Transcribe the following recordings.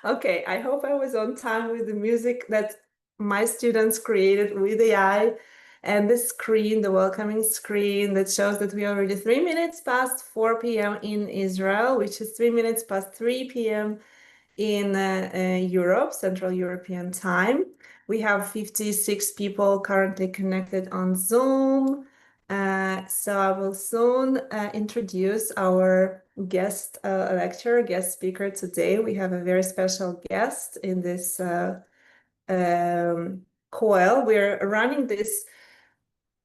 Okay, I hope I was on time with the music that my students created with AI and the screen, the welcoming screen that shows that we are already 3 minutes past 4 p.m. in Israel, which is 3 minutes past 3 p.m. in Europe, Central European time. We have 56 people currently connected on Zoom. So I will soon introduce our guest lecturer, guest speaker today. We have a very special guest in this coil. We're running this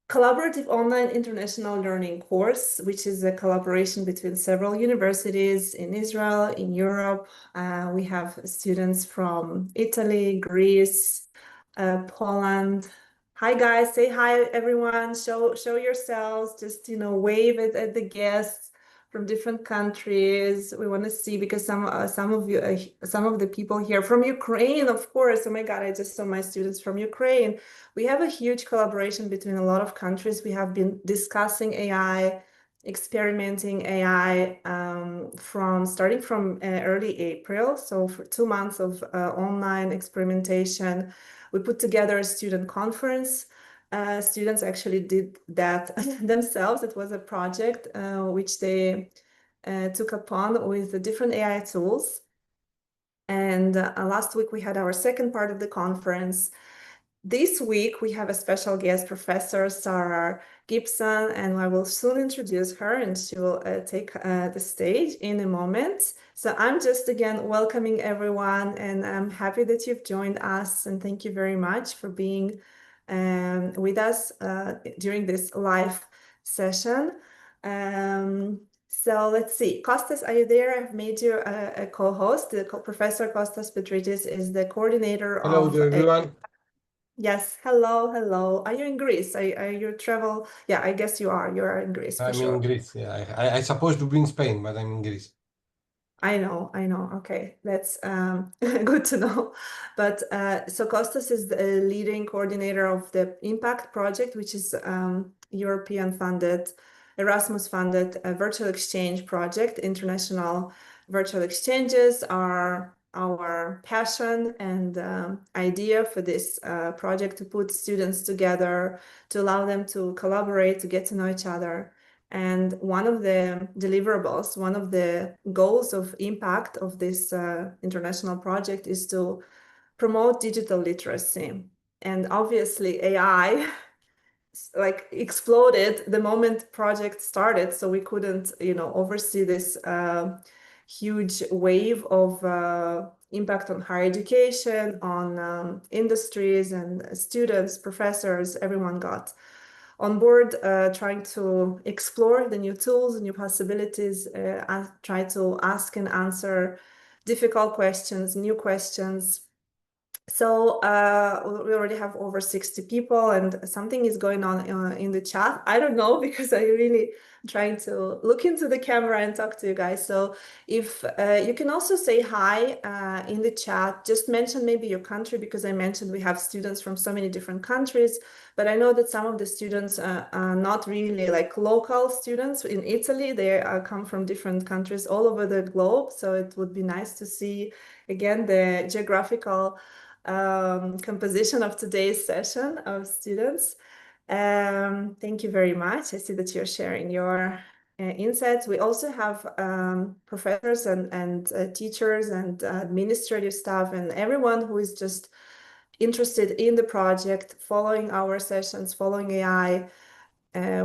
collaborative online international learning course, which is a collaboration between several universities in Israel, in Europe. We have students from Italy, Greece, Poland. Hi guys, say hi everyone. Show yourselves. Just wave at the guests from different countries. We want to see because some of you some of the people here from Ukraine, of course. Oh my God, I just saw my students from Ukraine. We have a huge collaboration between a lot of countries. We have been discussing AI, experimenting AI starting from early April. So for 2 months of online experimentation, we put together a student conference. Students actually did that themselves. It was a project which they took upon with the different AI tools. And last week we had our second part of the conference. This week, we have a special guest, Professor Sarah Gibson, and I will soon introduce her, and she will take the stage in a moment. So I'm just again welcoming everyone, and I'm happy that you've joined us, and thank you very much for being with us during this live session. So let's see. Kostas, are you there? I've made you a co-host. Professor Kostas Petritis is the coordinator Hello of to everyone. Yes, hello, hello. Are you in Greece? Are you travel? Yeah, I guess you are. You are in Greece for I'm in sure. Greece. Yeah, I supposed to be in Spain, but I'm in Greece. I know, I know. Okay, that's good to know. But so Kostas is the leading coordinator of the Impact project, which is European funded, Erasmus funded virtual exchange project. International virtual exchanges are our passion and idea for this project to put students together, to allow them to collaborate, to get to know each other. And one of the deliverables, one of the goals of impact of this international project is to promote digital literacy. And obviously AI like exploded the moment project started, so we couldn't, oversee this huge wave of impact on higher education, on industries and students, professors, everyone got on board, trying to explore the new tools, new possibilities, try to ask and answer difficult questions, new questions. So we already have over 60 people and something is going on in the chat. I don't know because I really trying to look into the camera and talk to you guys. So if you can also say hi in the chat, just mention maybe your country because I mentioned we have students from so many different countries, but I know that some of the students are not really like local students in Italy. They come from different countries all over the globe. So it would be nice to see again the geographical composition of today's session of students. Thank you very much. I see that you're sharing your insights. We also have professors and teachers and administrative staff and everyone who is just interested in the project, following our sessions, following AI,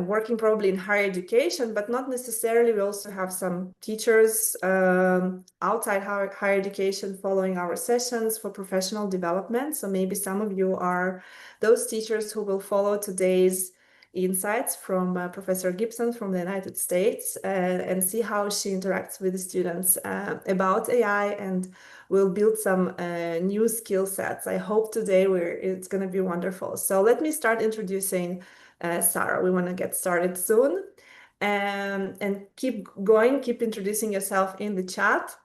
working probably in higher education, but not necessarily. We also have some teachers outside higher education following our sessions for professional development. So maybe some of you are those teachers who will follow today's insights from Professor Gibson from the United States and see how she interacts with the students about AI, and we'll build some new skill sets. I hope today it's going to be wonderful. So let me start introducing Sarah. We want to get started soon. And keep going, keep introducing yourself in the chat.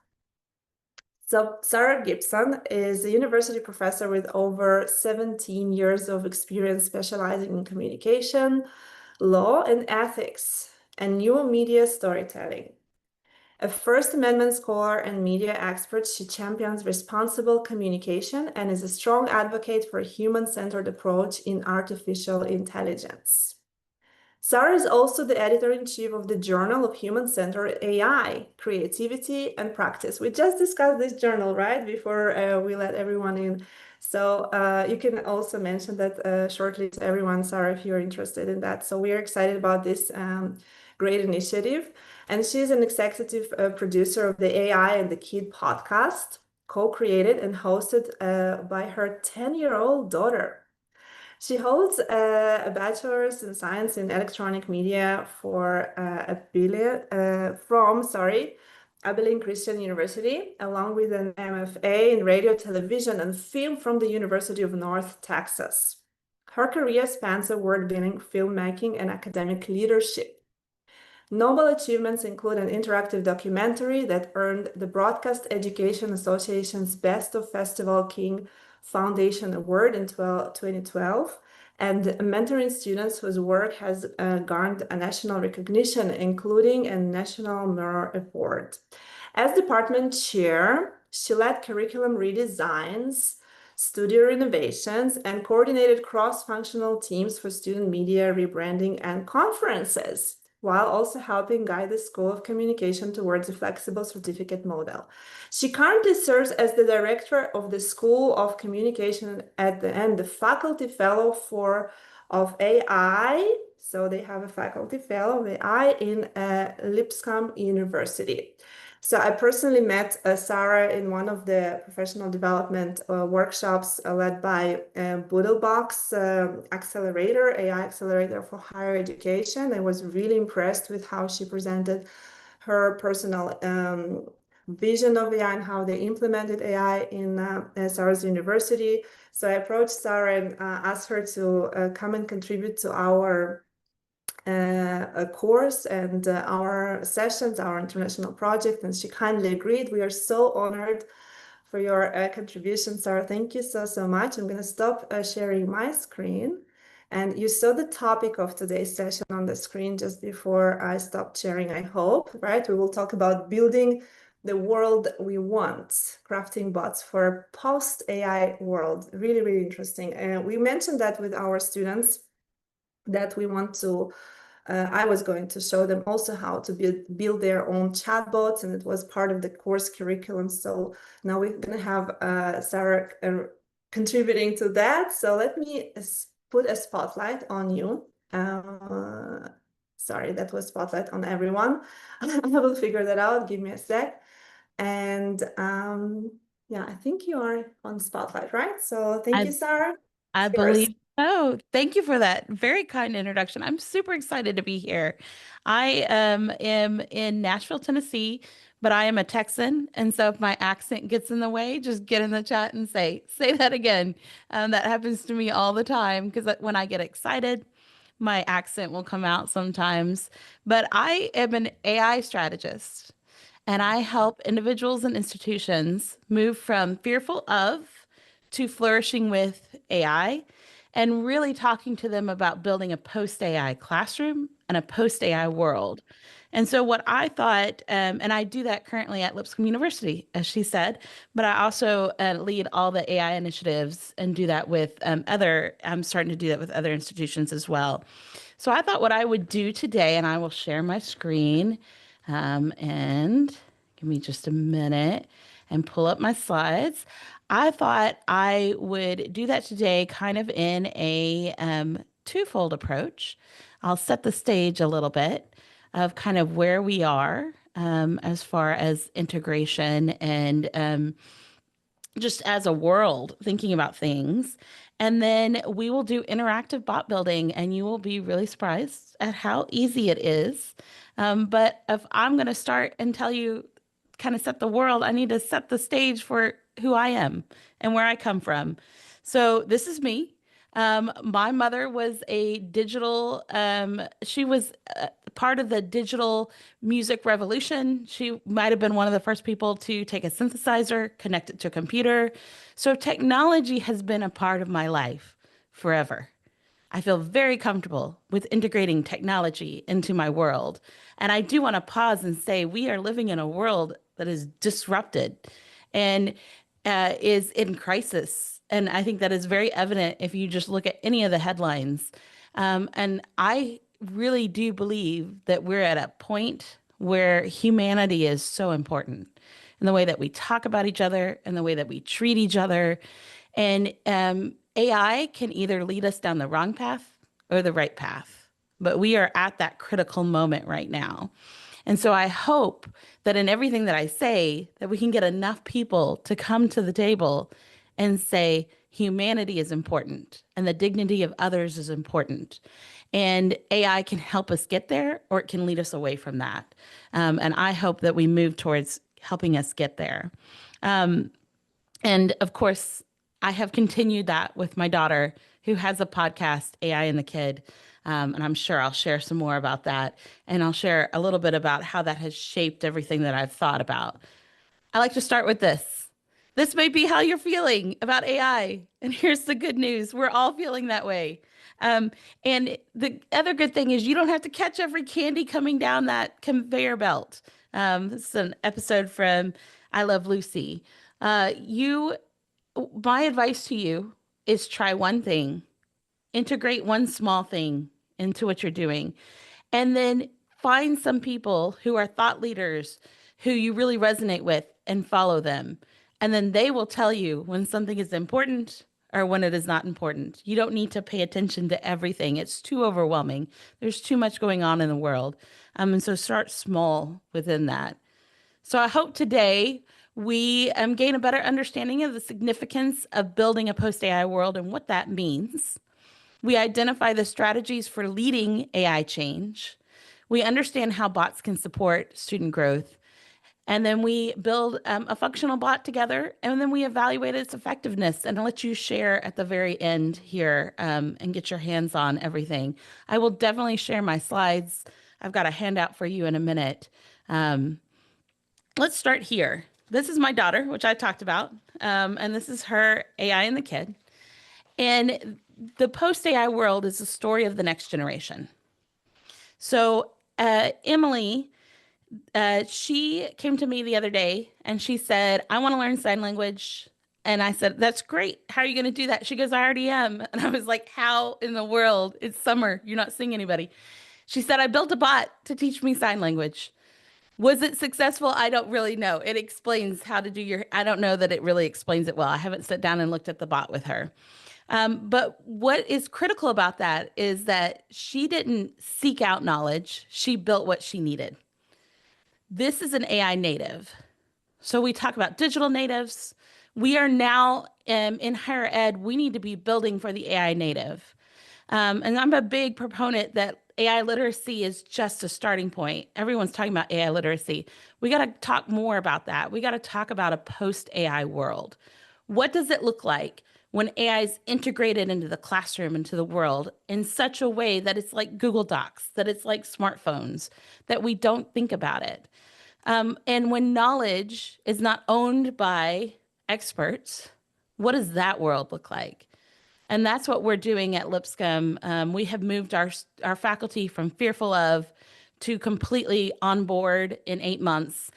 So Sarah Gibson is a university professor with over 17 years of experience specializing in communication, law and ethics, and new media storytelling. A First Amendment scholar and media expert, she champions responsible communication and is a strong advocate for a human-centered approach in artificial intelligence. Sarah is also the editor-in-chief of the Journal of Human-Centered AI, Creativity and Practice. We just discussed this journal, right, before we let everyone in. So you can also mention that shortly to everyone, Sarah, if you're interested in that. So we are excited about this great initiative. And she's an executive producer of the AI and the Kid podcast, co-created and hosted by her 10-year-old daughter. She holds a bachelor's in science in electronic media from Abilene Christian University, along with an MFA in radio, television, and film from the University of North Texas. Her career spans award-winning filmmaking and academic leadership. Notable achievements include an interactive documentary that earned the Broadcast Education Association's Best of Festival King Foundation Award in 2012, and mentoring students whose work has garnered a national recognition, including a National Mirror Award. As department chair, she led curriculum redesigns, studio renovations, and coordinated cross-functional teams for student media rebranding and conferences, while also helping guide the School of Communication towards a flexible certificate model. She currently serves as the director of the School of Communication and the faculty fellow of AI. So they have a faculty fellow of AI in Lipscomb University. So I personally met Sarah in one of the professional development workshops led by Boodlebox Accelerator, AI Accelerator for Higher Education. I was really impressed with how she presented her personal vision of AI and how they implemented AI in Sarah's university. So I approached Sarah and asked her to come and contribute to our a course and our sessions, our international project, and she kindly agreed. We are so honored for your contribution, Sarah. Thank you so much. I'm going to stop sharing my screen. And you saw the topic of today's session on the screen just before I stopped sharing, I hope, right? We will talk about building the world we want, crafting bots for a post-AI world. Really, really interesting. And we mentioned that with our students that we want to I was going to show them also how to build their own chatbots, and it was part of the course curriculum. So now we're going to have Sarah contributing to that. So let me put a spotlight on you. Sorry, that was spotlight on everyone. I will figure that out. Give me a sec. And yeah, I think you are on spotlight, right? So thank you, Sarah. I It's yours. believe so. Thank you for that very kind introduction. I'm super excited to be here. I am in Nashville, Tennessee, but I am a Texan. And so if my accent gets in the way, just get in the chat and say that again. That happens to me all the time because when I get excited, my accent will come out sometimes. But I am an AI strategist, and I help individuals and institutions move from fearful of to flourishing with AI, and really talking to them about building a post AI classroom and a post AI world. And so, what I thought, and I do that currently at Lipscomb University, as she said, but I also lead all the AI initiatives and do that with I'm starting to do that with other institutions as well. So, I thought what I would do today, and I will share my screen and give me just a minute and pull up my slides. I thought I would do that today kind of in a twofold approach. I'll set the stage a little bit of kind of where we are as far as integration and just as a world thinking about things. And then we will do interactive bot building, and you will be really surprised at how easy it is. But if I'm going to start and tell you, kind of set the world, I need to set the stage for who I am and where I come from. So this is me. My mother was a digital, she was part of the digital music revolution. She might have been one of the first people to take a synthesizer, connect it to a computer. So technology has been a part of my life forever. I feel very comfortable with integrating technology into my world. And I do want to pause and say we are living in a world that is disrupted and is in crisis. And I think that is very evident if you just look at any of the headlines. And I really do believe that we're at a point where humanity is so important in the way that we talk about each other and the way that we treat each other. And AI can either lead us down the wrong path or the right path. But we are at that critical moment right now. And so I hope that in everything that I say, that we can get enough people to come to the table and say humanity is important and the dignity of others is important. And AI can help us get there, or it can lead us away from that. And I hope that we move towards helping us get there. And of course, I have continued that with my daughter, who has a podcast, AI and the Kid. And I'm sure I'll share some more about that. And I'll share a little bit about how that has shaped everything that I've thought about. I like to start with this. This may be how you're feeling about AI. And here's the good news. We're all feeling that way. And the other good thing is you don't have to catch every candy coming down that conveyor belt. This is an episode from I Love Lucy. My advice to you is try one thing, integrate one small thing into what you're doing, and then find some people who are thought leaders who you really resonate with and follow them. And then they will tell you when something is important or when it is not important. You don't need to pay attention to everything. It's too overwhelming. There's too much going on in the world. And so start small within that. So I hope today we gain a better understanding of the significance of building a post-AI world and what that means. We identify the strategies for leading AI change. We understand how bots can support student growth. And then we build a functional bot together, and then we evaluate its effectiveness. And I'll let you share at the very end here and get your hands on everything. I will definitely share my slides. I've got a handout for you in a minute. Let's start here. This is my daughter, which I talked about, and this is her AI and the Kid. And the post-AI world is the story of the next generation. So Emily, she came to me the other day and she said, I want to learn sign language. And I said, that's great. How are you going to do that? She goes, I already am. And I was like, how in the world? It's summer. You're not seeing anybody. She said, I built a bot to teach me sign language. Was it successful? I don't really know. It explains how to do I don't know that it really explains it well. I haven't sat down and looked at the bot with her. But what is critical about that is that she didn't seek out knowledge. She built what she needed. This is an AI native. So we talk about digital natives. We are now in higher ed, we need to be building for the AI native. And I'm a big proponent that AI literacy is just a starting point. Everyone's talking about AI literacy. We got to talk more about that. We got to talk about a post-AI world. What does it look like when AI is integrated into the classroom, into the world in such a way that it's like Google Docs, that it's like smartphones, that we don't think about it? And when knowledge is not owned by experts, what does that world look like? And that's what we're doing at Lipscomb. We have moved our faculty from fearful of to completely on board in 8 months.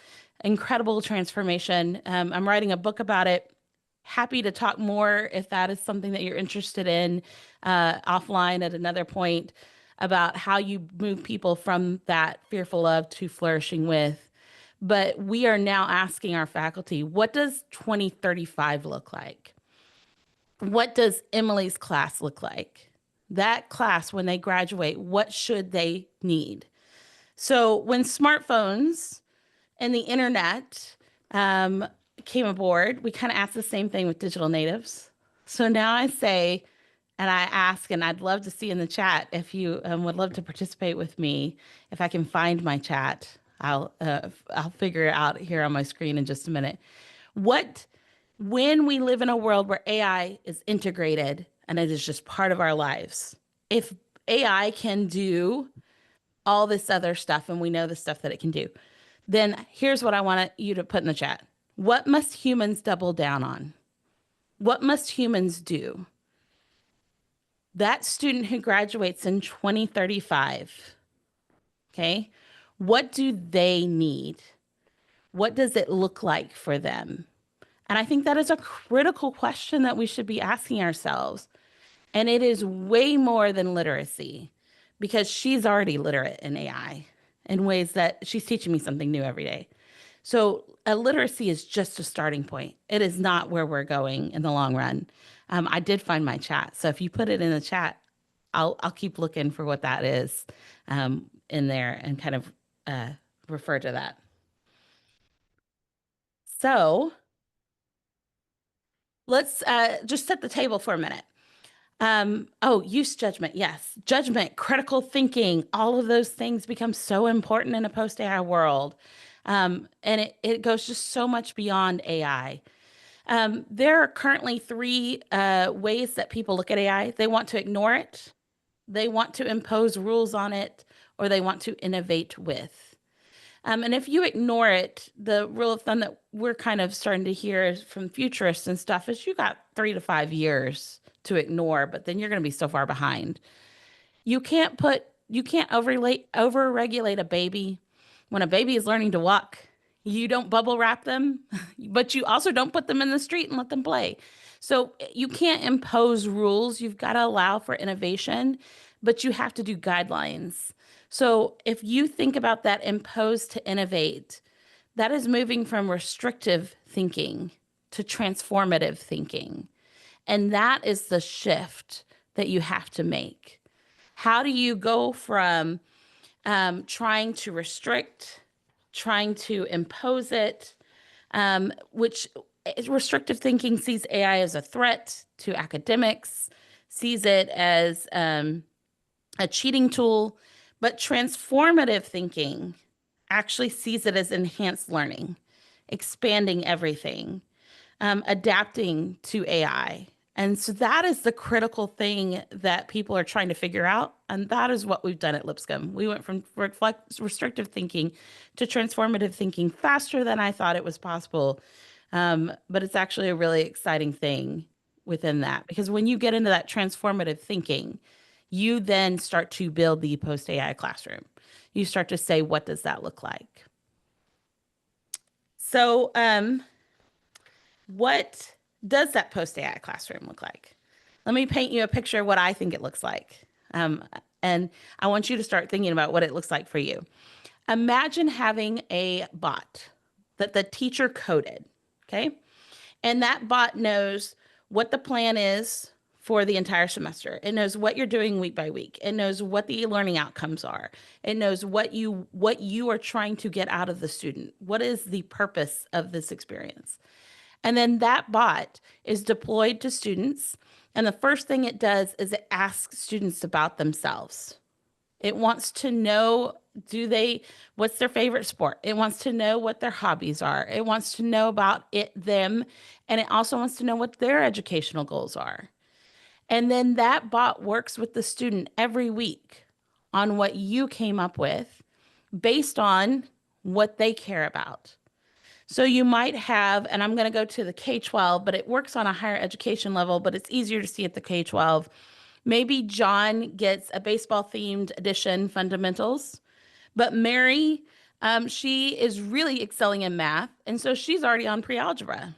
Incredible transformation. I'm writing a book about it. Happy to talk more if that is something that you're interested in offline at another point about how you move people from that fearful of to flourishing with. But we are now asking our faculty, what does 2035 look like? What does Emily's class look like? That class, when they graduate, what should they need? So when smartphones and the internet came aboard, we kind of asked the same thing with digital natives. So now I say, and I ask, and I'd love to see in the chat if you would love to participate with me. If I can find my chat, I'll figure it out here on my screen in just a minute. When we live in a world where AI is integrated and it is just part of our lives, if AI can do all this other stuff and we know the stuff that it can do, then here's what I want you to put in the chat. What must humans double down on? What must humans do? That student who graduates in 2035, okay, what do they need? What does it look like for them? And I think that is a critical question that we should be asking ourselves. And it is way more than literacy, because she's already literate in AI in ways that she's teaching me something new every day. So literacy is just a starting point. It is not where we're going in the long run. I did find my chat. So if you put it in the chat, I'll keep looking for what that is in there and kind of refer to that. So let's just set the table for a minute. Use judgment. Yes. Judgment, critical thinking, all of those things become so important in a post-AI world. And it goes just so much beyond AI. There are currently three ways that people look at AI. They want to ignore it, they want to impose rules on it, or they want to innovate with. And if you ignore it, the rule of thumb that we're kind of starting to hear from futurists and stuff is you got 3 to 5 years to ignore, but then you're going to be so far behind. You can't overregulate a baby. When a baby is learning to walk, you don't bubble wrap them, but you also don't put them in the street and let them play. So you can't impose rules. You've got to allow for innovation, but you have to do guidelines. So if you think about that impose to innovate, that is moving from restrictive thinking to transformative thinking. And that is the shift that you have to make. How do you go from trying to restrict, trying to impose it, which restrictive thinking sees AI as a threat to academics, sees it as a cheating tool, but transformative thinking actually sees it as enhanced learning, expanding everything, adapting to AI. And so that is the critical thing that people are trying to figure out. And that is what we've done at Lipscomb. We went from restrictive thinking to transformative thinking faster than I thought it was possible. But it's actually a really exciting thing within that, because when you get into that transformative thinking, you then start to build the post-AI classroom. You start to say, what does that look like? So what does that post-AI classroom look like? Let me paint you a picture of what I think it looks like. And I want you to start thinking about what it looks like for you. Imagine having a bot that the teacher coded, okay? And that bot knows what the plan is for the entire semester. It knows what you're doing week by week. It knows what the learning outcomes are. It knows what you are trying to get out of the student. What is the purpose of this experience? And then that bot is deployed to students. And the first thing it does is it asks students about themselves. It wants to know, what's their favorite sport? It wants to know what their hobbies are. It wants to know about them. And it also wants to know what their educational goals are. And then that bot works with the student every week on what you came up with based on what they care about. So you might have, and I'm going to go to the K-12, but it works on a higher education level, but it's easier to see at the K-12. Maybe John gets a baseball-themed edition, Fundamentals, but Mary, she is really excelling in math, and so she's already on pre-algebra.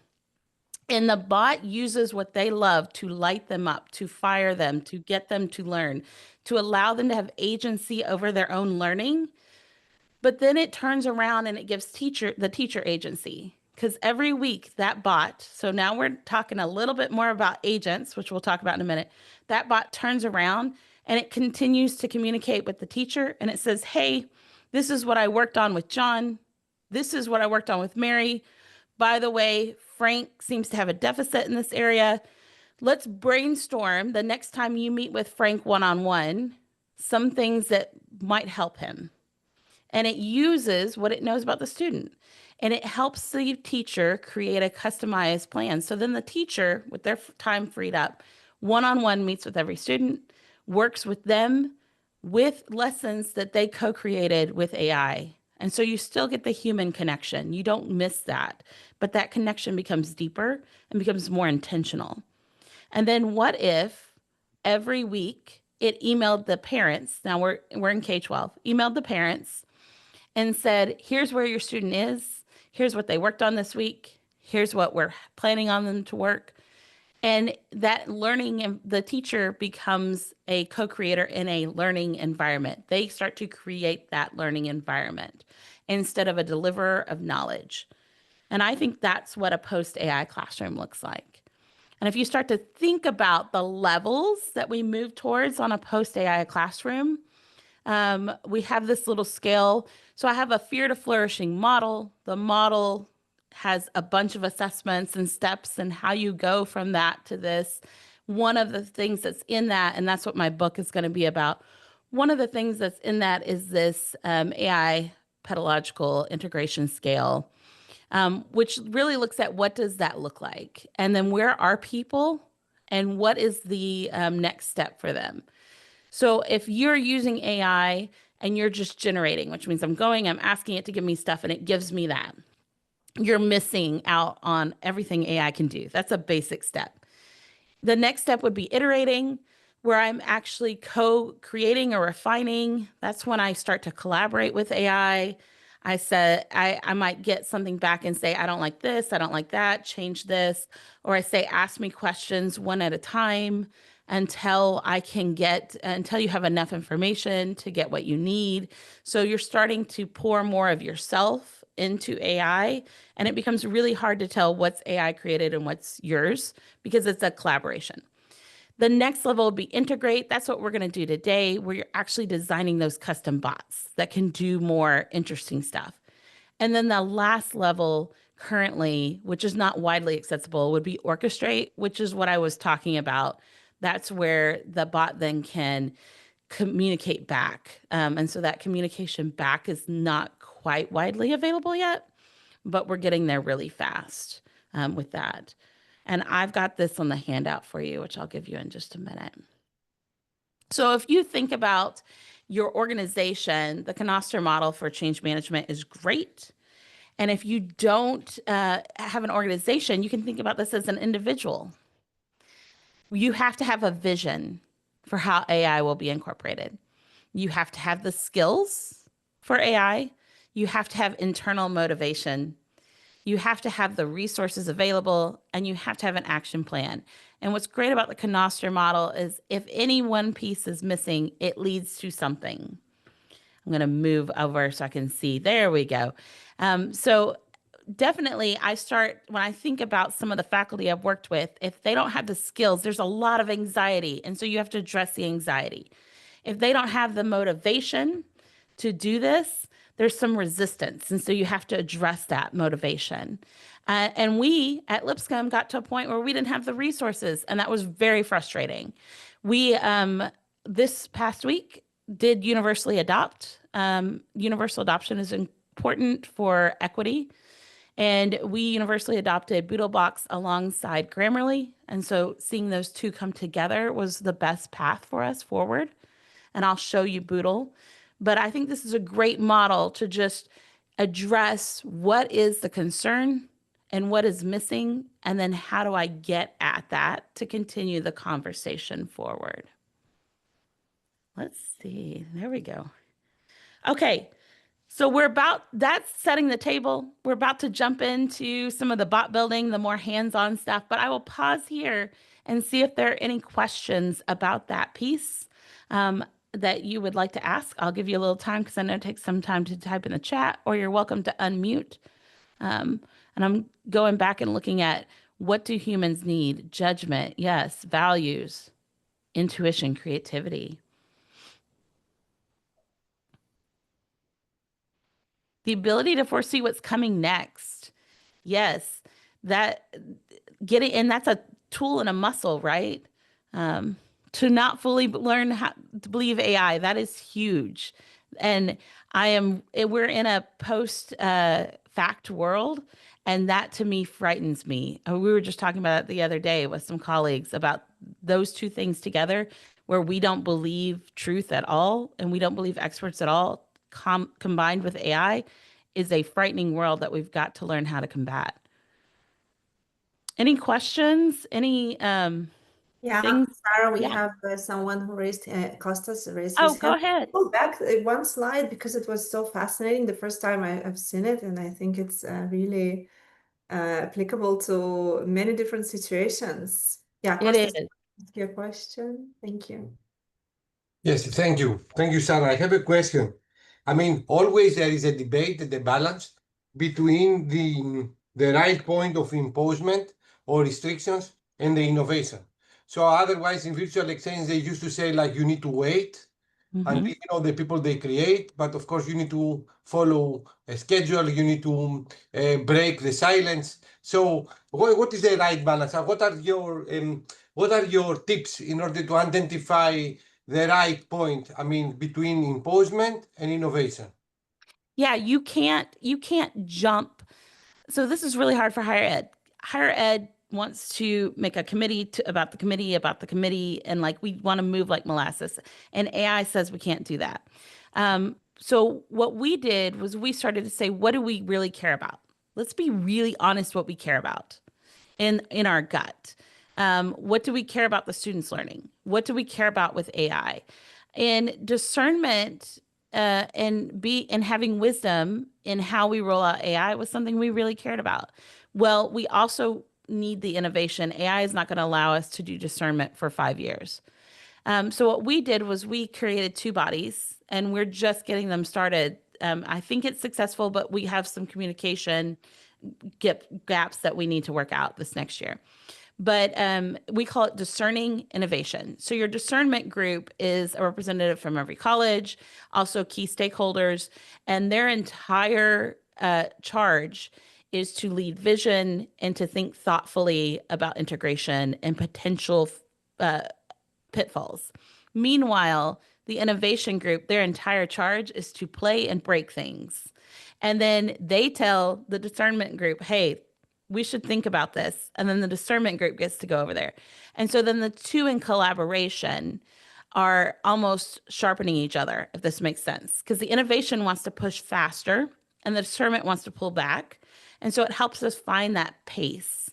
And the bot uses what they love to light them up, to fire them, to get them to learn, to allow them to have agency over their own learning. But then it turns around and it gives the teacher agency, because every week that bot, so now we're talking a little bit more about agents, which we'll talk about in a minute. That bot turns around and it continues to communicate with the teacher, and it says, hey, this is what I worked on with John. This is what I worked on with Mary. By the way, Frank seems to have a deficit in this area. Let's brainstorm the next time you meet with Frank one-on-one, some things that might help him. And it uses what it knows about the student. And it helps the teacher create a customized plan. So then the teacher, with their time freed up, one-on-one meets with every student, works with them with lessons that they co-created with AI. And so you still get the human connection. You don't miss that. But that connection becomes deeper and becomes more intentional. And then what if every week it emailed the parents. Now we're in K-12, emailed the parents and said, here's where your student is. Here's what they worked on this week. Here's what we're planning on them to work. And that learning, and the teacher becomes a co-creator in a learning environment. They start to create that learning environment instead of a deliverer of knowledge. And I think that's what a post-AI classroom looks like. And if you start to think about the levels that we move towards on a post-AI classroom, we have this little scale. So I have a fear to flourishing model. The model has a bunch of assessments and steps and how you go from that to this. One of the things that's in that, and that's what my book is going to be about, one of the things that's in that is this AI pedagogical integration scale, which really looks at what does that look like? And then where are people and what is the next step for them? So if you're using AI and you're just generating, which means I'm asking it to give me stuff and it gives me that, you're missing out on everything AI can do. That's a basic step. The next step would be iterating, where I'm actually co-creating or refining. That's when I start to collaborate with AI. I said, I might get something back and say, I don't like this, I don't like that, change this. Or I say, ask me questions one at a time until you have enough information to get what you need. So you're starting to pour more of yourself into AI, and it becomes really hard to tell what's AI created and what's yours because it's a collaboration. The next level will be integrate. That's what we're going to do today, where you're actually designing those custom bots that can do more interesting stuff. And then the last level currently, which is not widely accessible, would be orchestrate, which is what I was talking about. That's where the bot then can communicate back. And so that communication back is not quite widely available yet, but we're getting there really fast with that. And I've got this on the handout for you, which I'll give you in just a minute. So if you think about your organization, the Canoster model for change management is great. And if you don't have an organization, you can think about this as an individual. You have to have a vision for how AI will be incorporated. You have to have the skills for AI. You have to have internal motivation. You have to have the resources available, and you have to have an action plan. And what's great about the Canoster model is if any one piece is missing, it leads to something. I'm going to move over so I can see. There we go. So definitely when I think about some of the faculty I've worked with, if they don't have the skills, there's a lot of anxiety. And so you have to address the anxiety. If they don't have the motivation to do this, there's some resistance. And so you have to address that motivation. And we at Lipscomb got to a point where we didn't have the resources, and that was very frustrating. We, this past week, did universally adopt. Universal adoption is important for equity. And we universally adopted Boodlebox alongside Grammarly. And so seeing those two come together was the best path for us forward. And I'll show you Boodle. But I think this is a great model to just address what is the concern and what is missing, and then how do I get at that to continue the conversation forward. Let's see, there we go. Okay, so that's setting the table. We're about to jump into some of the bot building, the more hands-on stuff, but I will pause here and see if there are any questions about that piece that you would like to ask. I'll give you a little time because I know it takes some time to type in the chat, or you're welcome to unmute. And I'm going back and looking at what do humans need? Judgment, yes. Values, intuition, creativity. The ability to foresee what's coming next. Yes, and that's a tool and a muscle, right? To not fully learn how to believe AI, that is huge. And we're in a post-fact world, and that to me frightens me. We were just talking about it the other day with some colleagues about those two things together, where we don't believe truth at all, and we don't believe experts at all, combined with AI, is a frightening world that we've got to learn how to combat. Any questions? Yeah, things. Sarah, we Yeah. have someone who raised, Costas raised Oh, his go hand. ahead. Go back one slide because it was so fascinating the first time I've seen it, and I think it's really applicable to many different situations. Yeah, It Costas, is. ask your question. Thank you. Yes, thank you. Thank you, Sarah. I have a question. I mean, always there is a debate, the balance between the right point of imposement or restrictions and the innovation. So otherwise, in virtual exchange, they used to say like you need to wait until Mhm. you know the people they create, but of course you need to follow a schedule. You need to break the silence. So what is the right balance? What are your tips in order to identify the right point? I mean, between imposement and innovation. Yeah, you can't jump. So this is really hard for higher ed. Higher ed wants to make a committee about the committee about the committee, and like we want to move like molasses. And AI says we can't do that. So what we did was we started to say, what do we really care about? Let's be really honest what we care about in our gut. What do we care about the students learning? What do we care about with AI? And discernment and having wisdom in how we roll out AI was something we really cared about. Well, we also need the innovation. AI is not going to allow us to do discernment for 5 years. So what we did was we created two bodies, and we're just getting them started. I think it's successful, but we have some communication gaps that we need to work out this next year. But we call it discerning innovation. So your discernment group is a representative from every college, also key stakeholders, and their entire charge is to lead vision and to think thoughtfully about integration and potential uh, pitfalls. Meanwhile, the innovation group, their entire charge is to play and break things. And then they tell the discernment group, hey, we should think about this. And then the discernment group gets to go over there. And so then the two in collaboration are almost sharpening each other, if this makes sense. Because the innovation wants to push faster and the discernment wants to pull back. And so it helps us find that pace.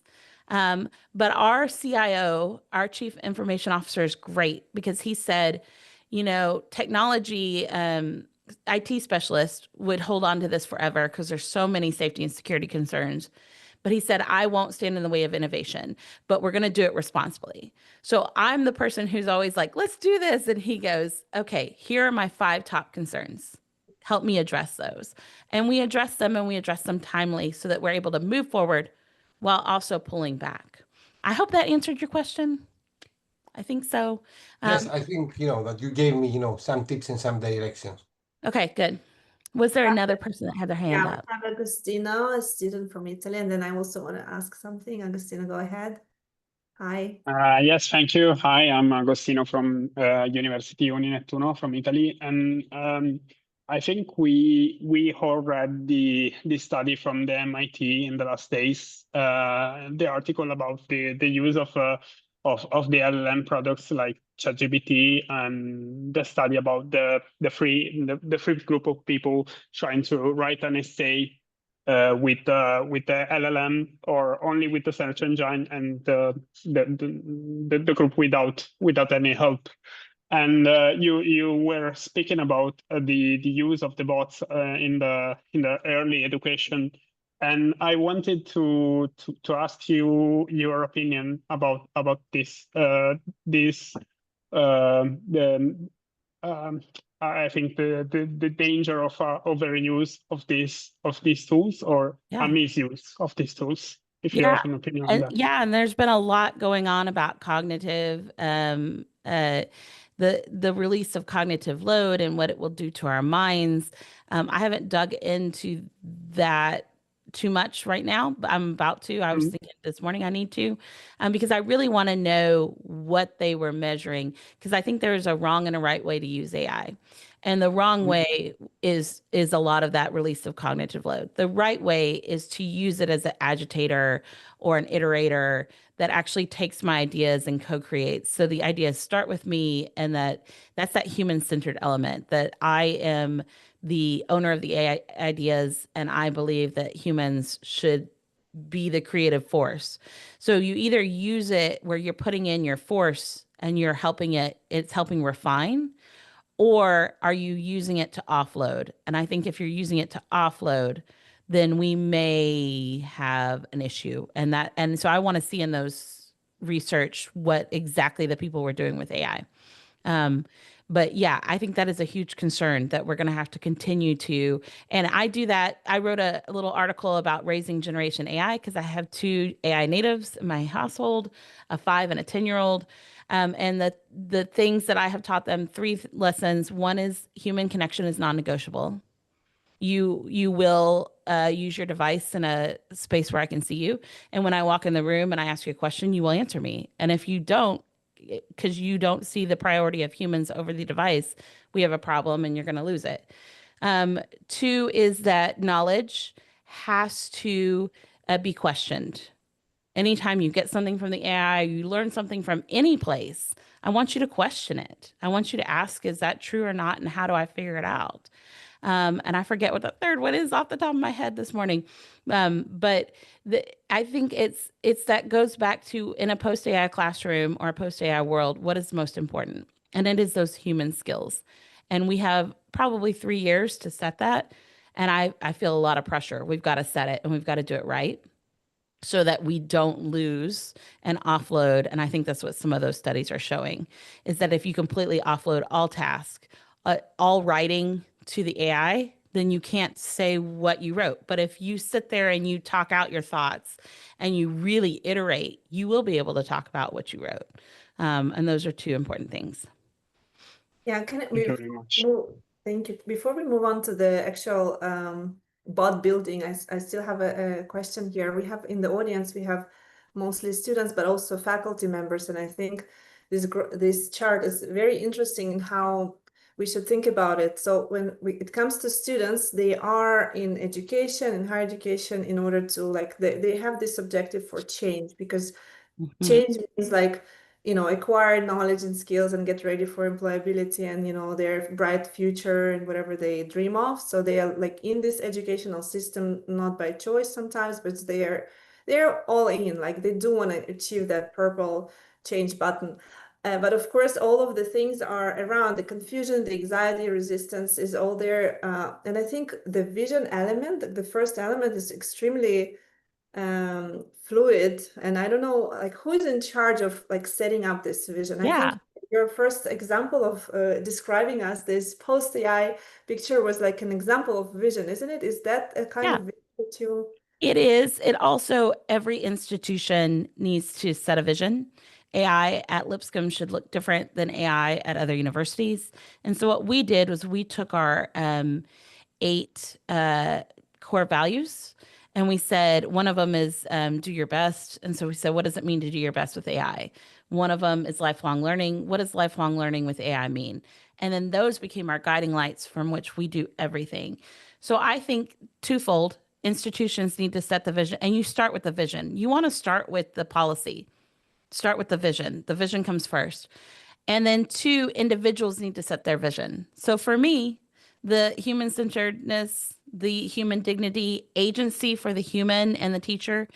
But our CIO, our chief information officer, is great because he said, technology, IT specialists would hold on to this forever because there's so many safety and security concerns. But he said, I won't stand in the way of innovation, but we're going to do it responsibly. So I'm the person who's always like, let's do this. And he goes, okay, here are my 5 top concerns. Help me address those. And we address them, and we address them timely so that we're able to move forward while also pulling back. I hope that answered your question. I think so. Yes, I think that you gave me some tips and some directions. Okay, good. Was there another person that had their hand Yeah, we up? have Agostino, a student from Italy, and then I also want to ask something. Agostino, go ahead. Hi. Yes, thank you. Hi, I'm Agostino from University Nettuno from Italy, and I think we all read the study from the MIT in the last days, the article about the use of the LLM products like ChatGPT, and the study about the free group of people trying to write an essay with the LLM or only with the search engine, and the group without any help. And you were speaking about the use of the bots in the early education, and I wanted to ask you your opinion about this the I think the danger of overuse of these tools, or Yeah. a misuse of these tools, if you Yeah. have an opinion on that. Yeah, and there's been a lot going on about cognitive, the release of cognitive load and what it will do to our minds. I haven't dug into that too much right now, but I'm about to. I was thinking this morning I need to, because I really want to know what they were measuring, because I think there's a wrong and a right way to use AI. And the wrong way is a lot of that release of cognitive load. The right way is to use it as an agitator or an iterator that actually takes my ideas and co-creates. So the ideas start with me, and that's that human-centered element, that I am the owner of the AI ideas, and I believe that humans should be the creative force. So you either use it where you're putting in your force and you're helping it's helping refine, or are you using it to offload? And I think if you're using it to offload, then we may have an issue. And so I want to see in those research what exactly the people were doing with AI. But yeah, I think that is a huge concern that we're going to have to continue to. And I do that. I wrote a little article about raising Generation AI because I have 2 AI natives in my household, a 5 and a 10-year-old. And the things that I have taught them, 3 lessons. One is human connection is non-negotiable. You will use your device in a space where I can see you. And when I walk in the room and I ask you a question, you will answer me. And if you don't, because you don't see the priority of humans over the device, we have a problem and you're going to lose it. 2 is that knowledge has to be questioned. Anytime you get something from the AI, you learn something from any place, I want you to question it. I want you to ask, is that true or not? And how do I figure it out? And I forget what the third one is off the top of my head this morning. But I think it's that goes back to in a post-AI classroom or a post-AI world, what is most important? And it is those human skills. And we have probably 3 years to set that. And I feel a lot of pressure. We've got to set it and we've got to do it right so that we don't lose and offload. And I think that's what some of those studies are showing, is that if you completely offload all tasks, all writing to the AI, then you can't say what you wrote. But if you sit there and you talk out your thoughts and you really iterate, you will be able to talk about what you wrote. And those are 2 important things. Yeah, Thank you very much. thank you. Before we move on to the actual bot building, I still have a question here. We have in the audience, we have mostly students, but also faculty members. And I think this chart is very interesting in how we should think about it. So when it comes to students, they are in education and higher education in order to like, they have this objective for change, because change means like, acquire knowledge and skills and get ready for employability and, their bright future and whatever they dream of. So they are like in this educational system, not by choice sometimes, but they're all in, like they do want to achieve that purple change button. But of course, all of the things are around the confusion, the anxiety, resistance is all there. And I think the vision element, the first element, is extremely fluid, and I don't know like who is in charge of like setting up this vision. I think your first example of describing us this post AI picture was like an example of vision, isn't it? Is that a kind of vision that you... It is. It also, every institution needs to set a vision. AI at Lipscomb should look different than AI at other universities. And so what we did was we took our 8 core values, and we said one of them is do your best. And so we said, what does it mean to do your best with AI? One of them is lifelong learning. What does lifelong learning with AI mean? And then those became our guiding lights from which we do everything. So I think twofold. Institutions need to set the vision, and you start with the vision. You want to start with the policy. Start with the vision. The vision comes first. And then 2, individuals need to set their vision. So for me, the human-centeredness, the human dignity, agency for the human and the teacher,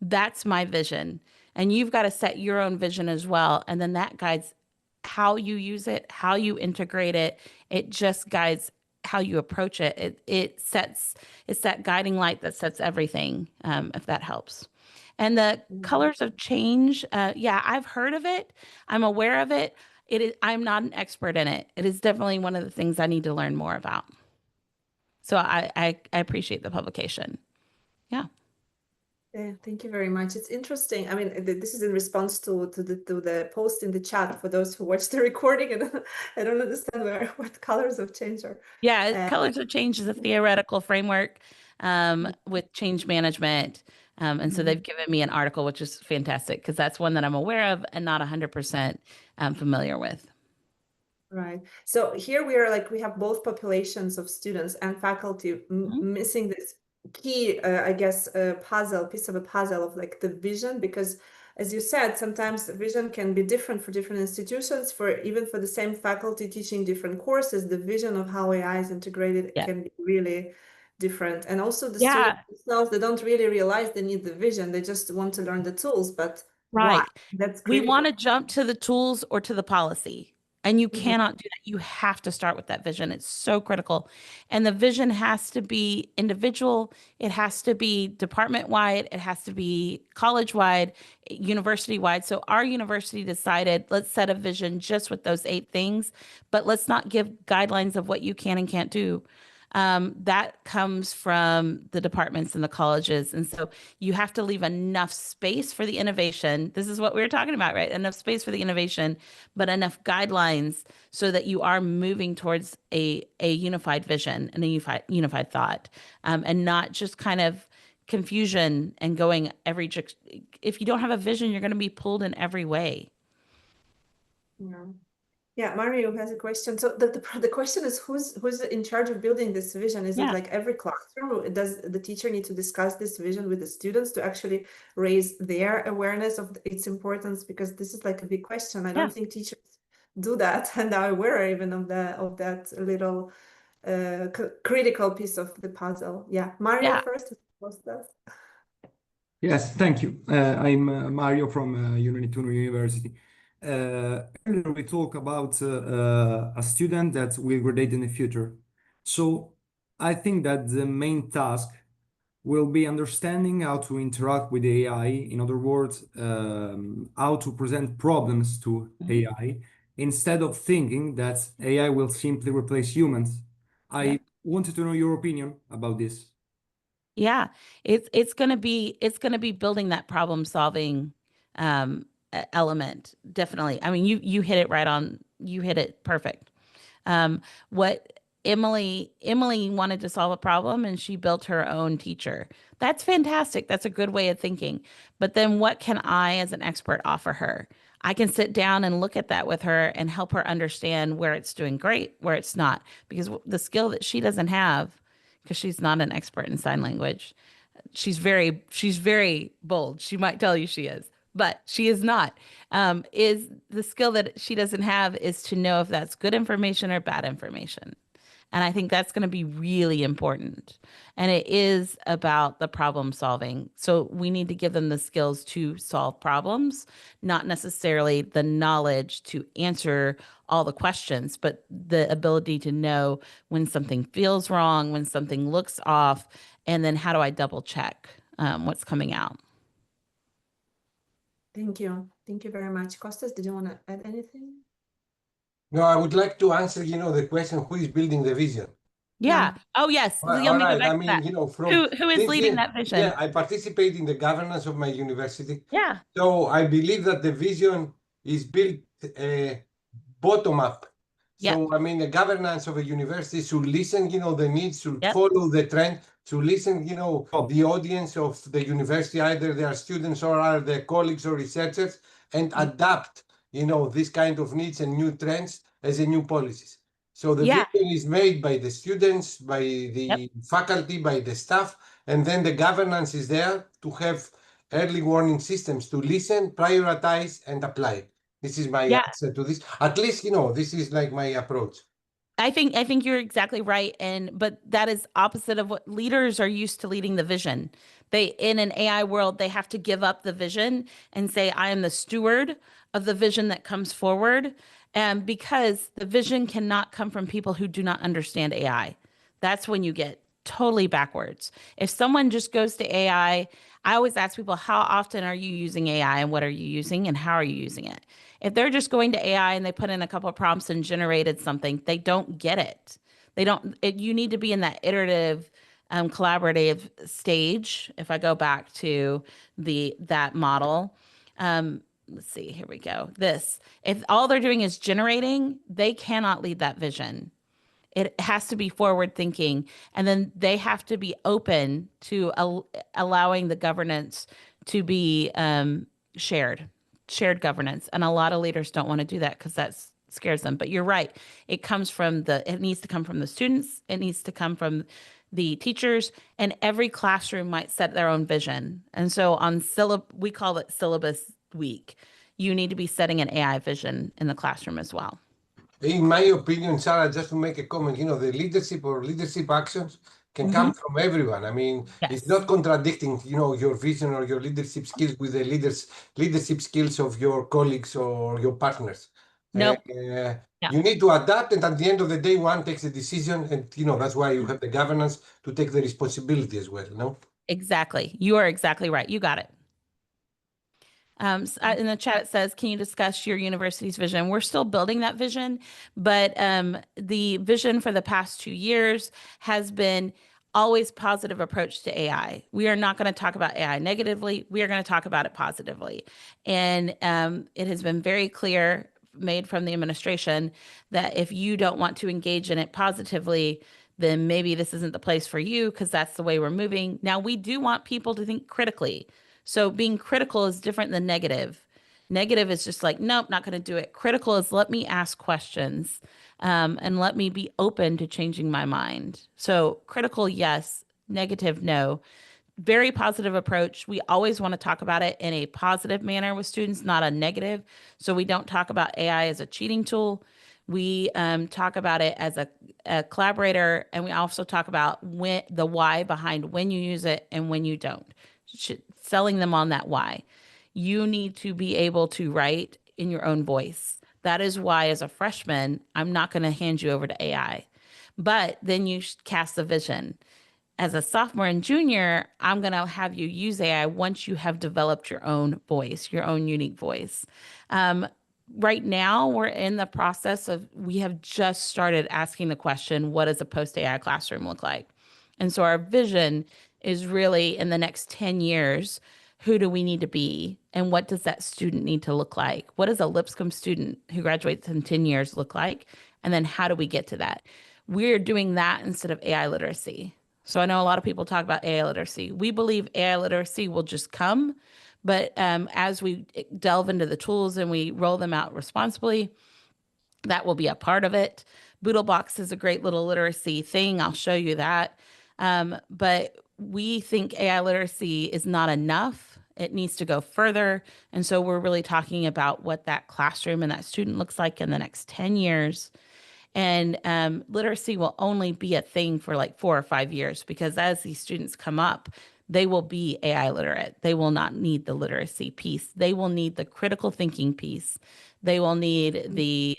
that's my vision. And you've got to set your own vision as well. And then that guides how you use it, how you integrate it. It just guides how you approach it. It's that guiding light that sets everything, if that helps. And the colors of change, I've heard of it. I'm aware of it. I'm not an expert in it. It is definitely one of the things I need to learn more about. So I appreciate the publication. Yeah. Yeah, thank you very much. It's interesting. I mean, this is in response to the post in the chat for those who watch the recording, and I don't understand what colors of change are. Yeah, colors of change is a theoretical framework with change management. And so they've given me an article, which is fantastic because that's one that I'm aware of and not 100% familiar with. Right. So here we are like, we have both populations of students and faculty missing this key, I guess, piece of a puzzle of like the vision, because as you said, sometimes the vision can be different for different institutions, even for the same faculty teaching different courses. The vision of how AI is integrated can be really different. And also the Yeah. students themselves, they don't really realize they need the vision. They just want to learn the tools, but why? Right. That's We critical. want to jump to the tools or to the policy. And you Mhm. cannot do that. You have to start with that vision. It's so critical. And the vision has to be individual. It has to be department wide. It has to be college wide, university wide. So our university decided, let's set a vision just with those 8 things, but let's not give guidelines of what you can and can't do. That comes from the departments and the colleges. And so you have to leave enough space for the innovation. This is what we were talking about, right? Enough space for the innovation, but enough guidelines so that you are moving towards a unified vision and a unified thought, and not just kind of confusion and going if you don't have a vision, you're going to be pulled in every way. Yeah. Yeah, Mario has a question. So the question is, who's in charge of building this vision? Is it like every classroom? Does the teacher need to discuss this vision with the students to actually raise their awareness of its importance? Because this is like a big question. I don't think teachers do that and are aware even of that little critical piece of the puzzle. Yeah, Mario first. Yes, thank you. I'm Mario from Unituno University. Earlier we talked about a student that will graduate in the future. So I think that the main task will be understanding how to interact with AI. In other words, how to present problems to AI instead of thinking that AI will simply replace humans. I wanted to know your opinion about this. Yeah, it's gonna be building that problem solving element, definitely. I mean, you hit it right on. You hit it perfect. What Emily wanted to solve a problem and she built her own teacher. That's fantastic. That's a good way of thinking. But then what can I as an expert offer her? I can sit down and look at that with her and help her understand where it's doing great, where it's not, because the skill that she doesn't have, because she's not an expert in sign language. She's very bold. She might tell you she is, but she is not. Is the skill that she doesn't have is to know if that's good information or bad information. And I think that's going to be really important. And it is about the problem solving. So we need to give them the skills to solve problems, not necessarily the knowledge to answer all the questions, but the ability to know when something feels wrong, when something looks off, and then how do I double check what's coming out. Thank you. Thank you very much. Kostas, did you want to add anything? No, I would like to answer, the question, who is building the vision? Yeah. Oh, yes. All Let me go right. back I to mean, that. from Who is leading that vision? Yeah, I participate in the governance of my university. Yeah. So I believe that the vision is built bottom up. So, I mean, the governance of a university should listen, the needs, should follow the trend, to listen, the audience of the university, either they are students or are their colleagues or researchers, and adapt, this kind of needs and new trends as a new policies. So the vision is made by the students, by the faculty, by the staff, and then the governance is there to have early warning systems to listen, prioritize, and apply. This is my answer to this. At least, this is like my approach. I think you're exactly right. But that is opposite of what leaders are used to leading the vision. In an AI world, they have to give up the vision and say, I am the steward of the vision that comes forward. And because the vision cannot come from people who do not understand AI. That's when you get totally backwards. If someone just goes to AI, I always ask people, how often are you using AI and what are you using and how are you using it? If they're just going to AI and they put in a couple of prompts and generated something, they don't get it. You need to be in that iterative, collaborative stage. If I go back to that model, let's see, here we go. If all they're doing is generating, they cannot lead that vision. It has to be forward thinking. And then they have to be open to allowing the governance to be shared governance. And a lot of leaders don't want to do that because that scares them. But you're right. It needs to come from the students. It needs to come from the teachers, and every classroom might set their own vision. And so we call it syllabus week. You need to be setting an AI vision in the classroom as well. In my opinion, Sarah, just to make a comment, the leadership actions can come from everyone. I mean, it's Yes. not contradicting, your vision or your leadership skills with the leadership skills of your colleagues or your partners. Nope. You need to adapt, and at the end of the day, one takes a decision, and that's why you have the governance to take the responsibility as well. No. Exactly. You are exactly right. You got it. In the chat, it says, can you discuss your university's vision? We're still building that vision, but the vision for the past 2 years has been always positive approach to AI. We are not going to talk about AI negatively. We are going to talk about it positively. And it has been very clear, made from the administration, that if you don't want to engage in it positively, then maybe this isn't the place for you, because that's the way we're moving. Now, we do want people to think critically. So being critical is different than negative. Negative is just like, nope, not going to do it. Critical is let me ask questions and let me be open to changing my mind. So critical, yes. Negative, no. Very positive approach. We always want to talk about it in a positive manner with students, not a negative. So we don't talk about AI as a cheating tool. We talk about it as a collaborator, and we also talk about the why behind when you use it and when you don't. Selling them on that why. You need to be able to write in your own voice. That is why, as a freshman, I'm not going to hand you over to AI. But then you cast the vision. As a sophomore and junior, I'm going to have you use AI once you have developed your own voice, your own unique voice. Right now, we're in the process of, we have just started asking the question, what does a post-AI classroom look like? And so our vision is really, in the next 10 years, who do we need to be? And what does that student need to look like? What does a Lipscomb student who graduates in 10 years look like? And then how do we get to that? We're doing that instead of AI literacy. So I know a lot of people talk about AI literacy. We believe AI literacy will just come, but as we delve into the tools and we roll them out responsibly, that will be a part of it. Boodlebox is a great little literacy thing. I'll show you that. But we think AI literacy is not enough. It needs to go further. And so we're really talking about what that classroom and that student looks like in the next 10 years. And literacy will only be a thing for like 4 or 5 years, because as these students come up, they will be AI literate. They will not need the literacy piece. They will need the critical thinking piece. They will need the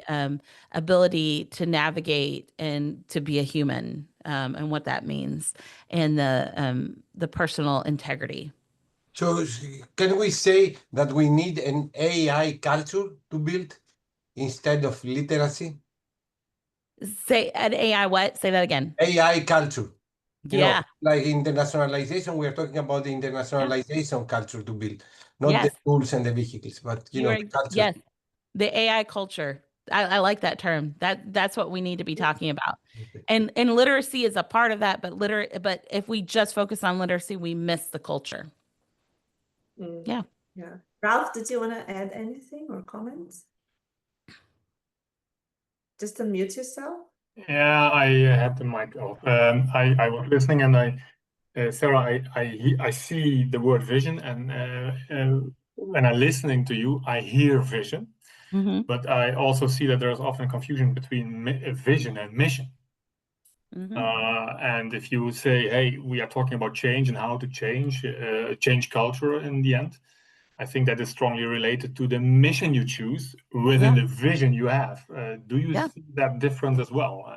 ability to navigate and to be a human, and what that means, and the personal integrity. So can we say that we need an AI culture to build instead of literacy? Say an AI what? Say that again. AI culture. Yeah. Like internationalization, we are talking about the internationalization culture to build, not the Yes. tools and the vehicles, but the culture. Yes, the AI culture. I like that term. That's what we need to be talking about. Okay. And literacy is a part of that, but if we just focus on literacy, we miss the culture. Yeah. Yeah. Ralph, did you want to add anything or comments? Just unmute yourself. Yeah, I had the mic off. I was listening, and Sarah, I see the word vision, and when I'm listening to you, I hear vision, but I also see that there's often confusion between vision and mission. And if you say, hey, we are talking about change and how to change culture in the end, I think that is strongly related to the mission you choose within the vision you have. Do you see that different as well?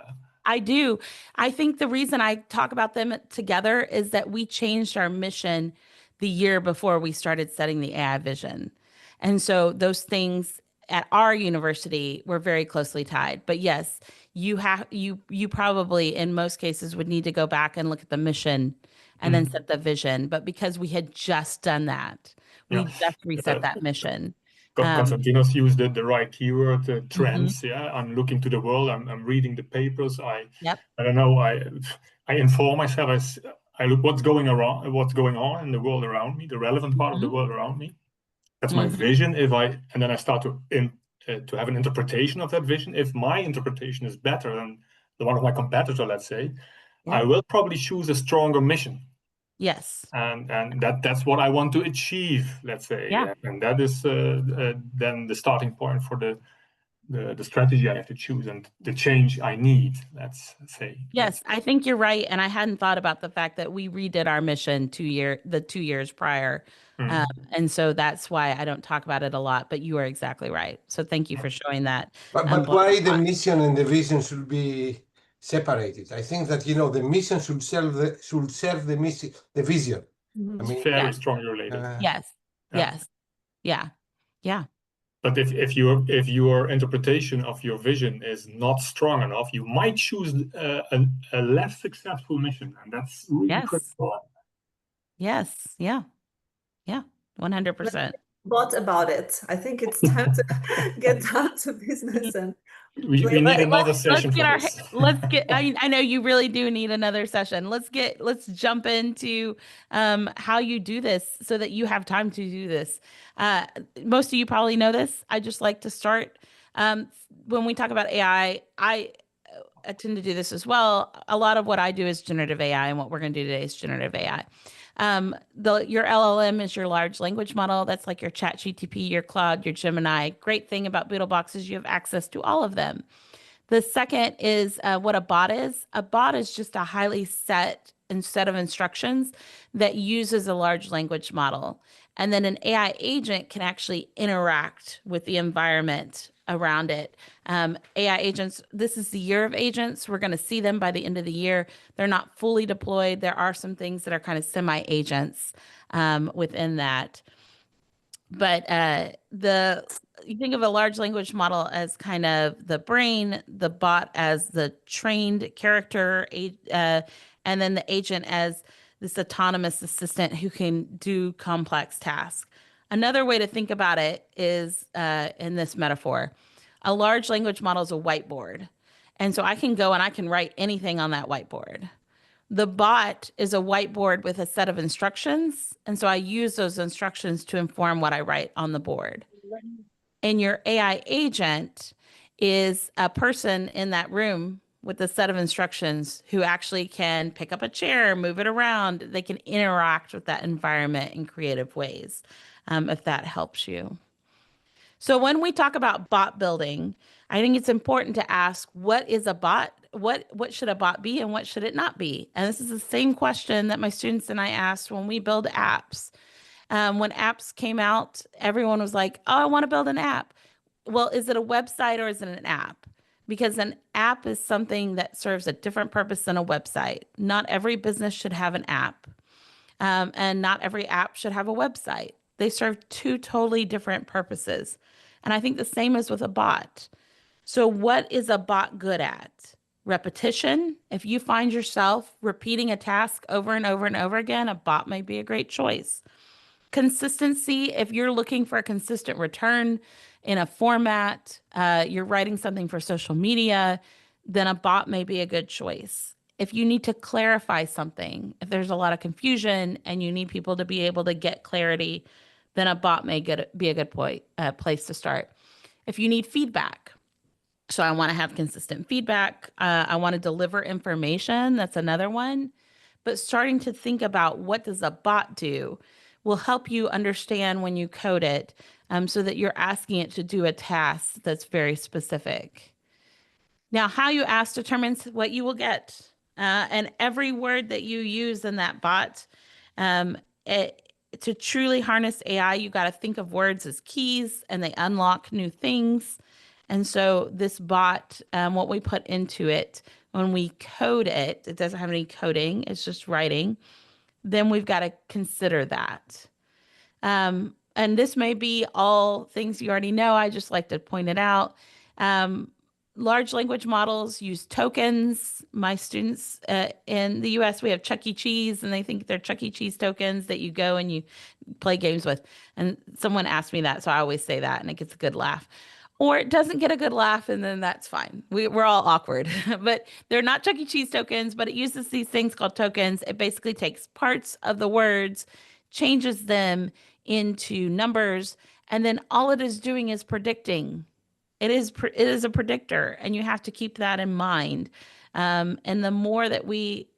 I do. I think the reason I talk about them together is that we changed our mission the year before we started setting the AI vision. And so those things at our university were very closely tied. But yes, you probably in most cases would need to go back and look at the mission and then set the vision. But because we had just done that, we just reset that mission. Konstantinos used the right keyword, trends. Yeah, I'm looking to the world. I'm reading the papers. I don't know. I inform myself. I look what's going on in the world around me, the relevant part of the world around me. That's my vision. And then I start to have an interpretation of that vision. If my interpretation is better than the one of my competitor, let's say, I will probably choose a stronger mission. Yes. And that's what I want to achieve, let's say. And that is then the starting point for the strategy I have to choose and the change I need, let's say. Yes, I think you're right. And I hadn't thought about the fact that we redid our mission 2 years prior. And so that's why I don't talk about it a lot, but you are exactly right. So thank you for showing that. But why the mission and the vision should be separated? I think that, the mission should serve the mission, the vision. I mean, very strongly related. Yes. Yeah. But if your interpretation of your vision is not strong enough, you might choose a less successful mission, and that's really critical. Yes. Yeah. 100%. What about it? I think it's time to get down to business and we need another session for this. I know you really do need another session. Let's jump into how you do this so that you have time to do this. Most of you probably know this. I just like to start when we talk about AI, I tend to do this as well. A lot of what I do is generative AI, and what we're going to do today is generative AI. Your LLM is your large language model. That's like your ChatGPT, your Claude, your Gemini. Great thing about Beetlebox is you have access to all of them. The second is what a bot is. A bot is just a highly set of instructions that uses a large language model. And then an AI agent can actually interact with the environment around it. AI agents, this is the year of agents. We're going to see them by the end of the year. They're not fully deployed. There are some things that are kind of semi-agents within that. But you think of a large language model as kind of the brain, the bot as the trained character, and then the agent as this autonomous assistant who can do complex tasks. Another way to think about it is in this metaphor. A large language model is a whiteboard. And so I can go and I can write anything on that whiteboard. The bot is a whiteboard with a set of instructions. And so I use those instructions to inform what I write on the board. And your AI agent is a person in that room with a set of instructions who actually can pick up a chair, move it around. They can interact with that environment in creative ways, if that helps you. So when we talk about bot building, I think it's important to ask, what is a bot? What should a bot be and what should it not be? And this is the same question that my students and I asked when we build apps. When apps came out, everyone was like, oh, I want to build an app. Well, is it a website or is it an app? Because an app is something that serves a different purpose than a website. Not every business should have an app, and not every app should have a website. They serve two totally different purposes. And I think the same is with a bot. So what is a bot good at? Repetition. If you find yourself repeating a task over and over and over again, a bot may be a great choice. Consistency. If you're looking for a consistent return in a format, you're writing something for social media, then a bot may be a good choice. If you need to clarify something, if there's a lot of confusion and you need people to be able to get clarity, then a bot may be a good place to start. If you need feedback, so I want to have consistent feedback, I want to deliver information, that's another one. But starting to think about what does a bot do will help you understand when you code it, so that you're asking it to do a task that's very specific. Now, how you ask determines what you will get. And every word that you use in that bot, to truly harness AI, you got to think of words as keys and they unlock new things. And so this bot, what we put into it, when we code it, it doesn't have any coding, it's just writing. Then we've got to consider that. And this may be all things you already know. I just like to point it out. Large language models use tokens. My students in the US, we have Chuck E. Cheese, and they think they're Chuck E. Cheese tokens that you go and you play games with. And someone asked me that, so I always say that, and it gets a good laugh. Or it doesn't get a good laugh, and then that's fine. We're all awkward. But they're not Chuck E. Cheese tokens, but it uses these things called tokens. It basically takes parts of the words, changes them into numbers, and then all it is doing is predicting. It is a predictor, and you have to keep that in mind. And the more that we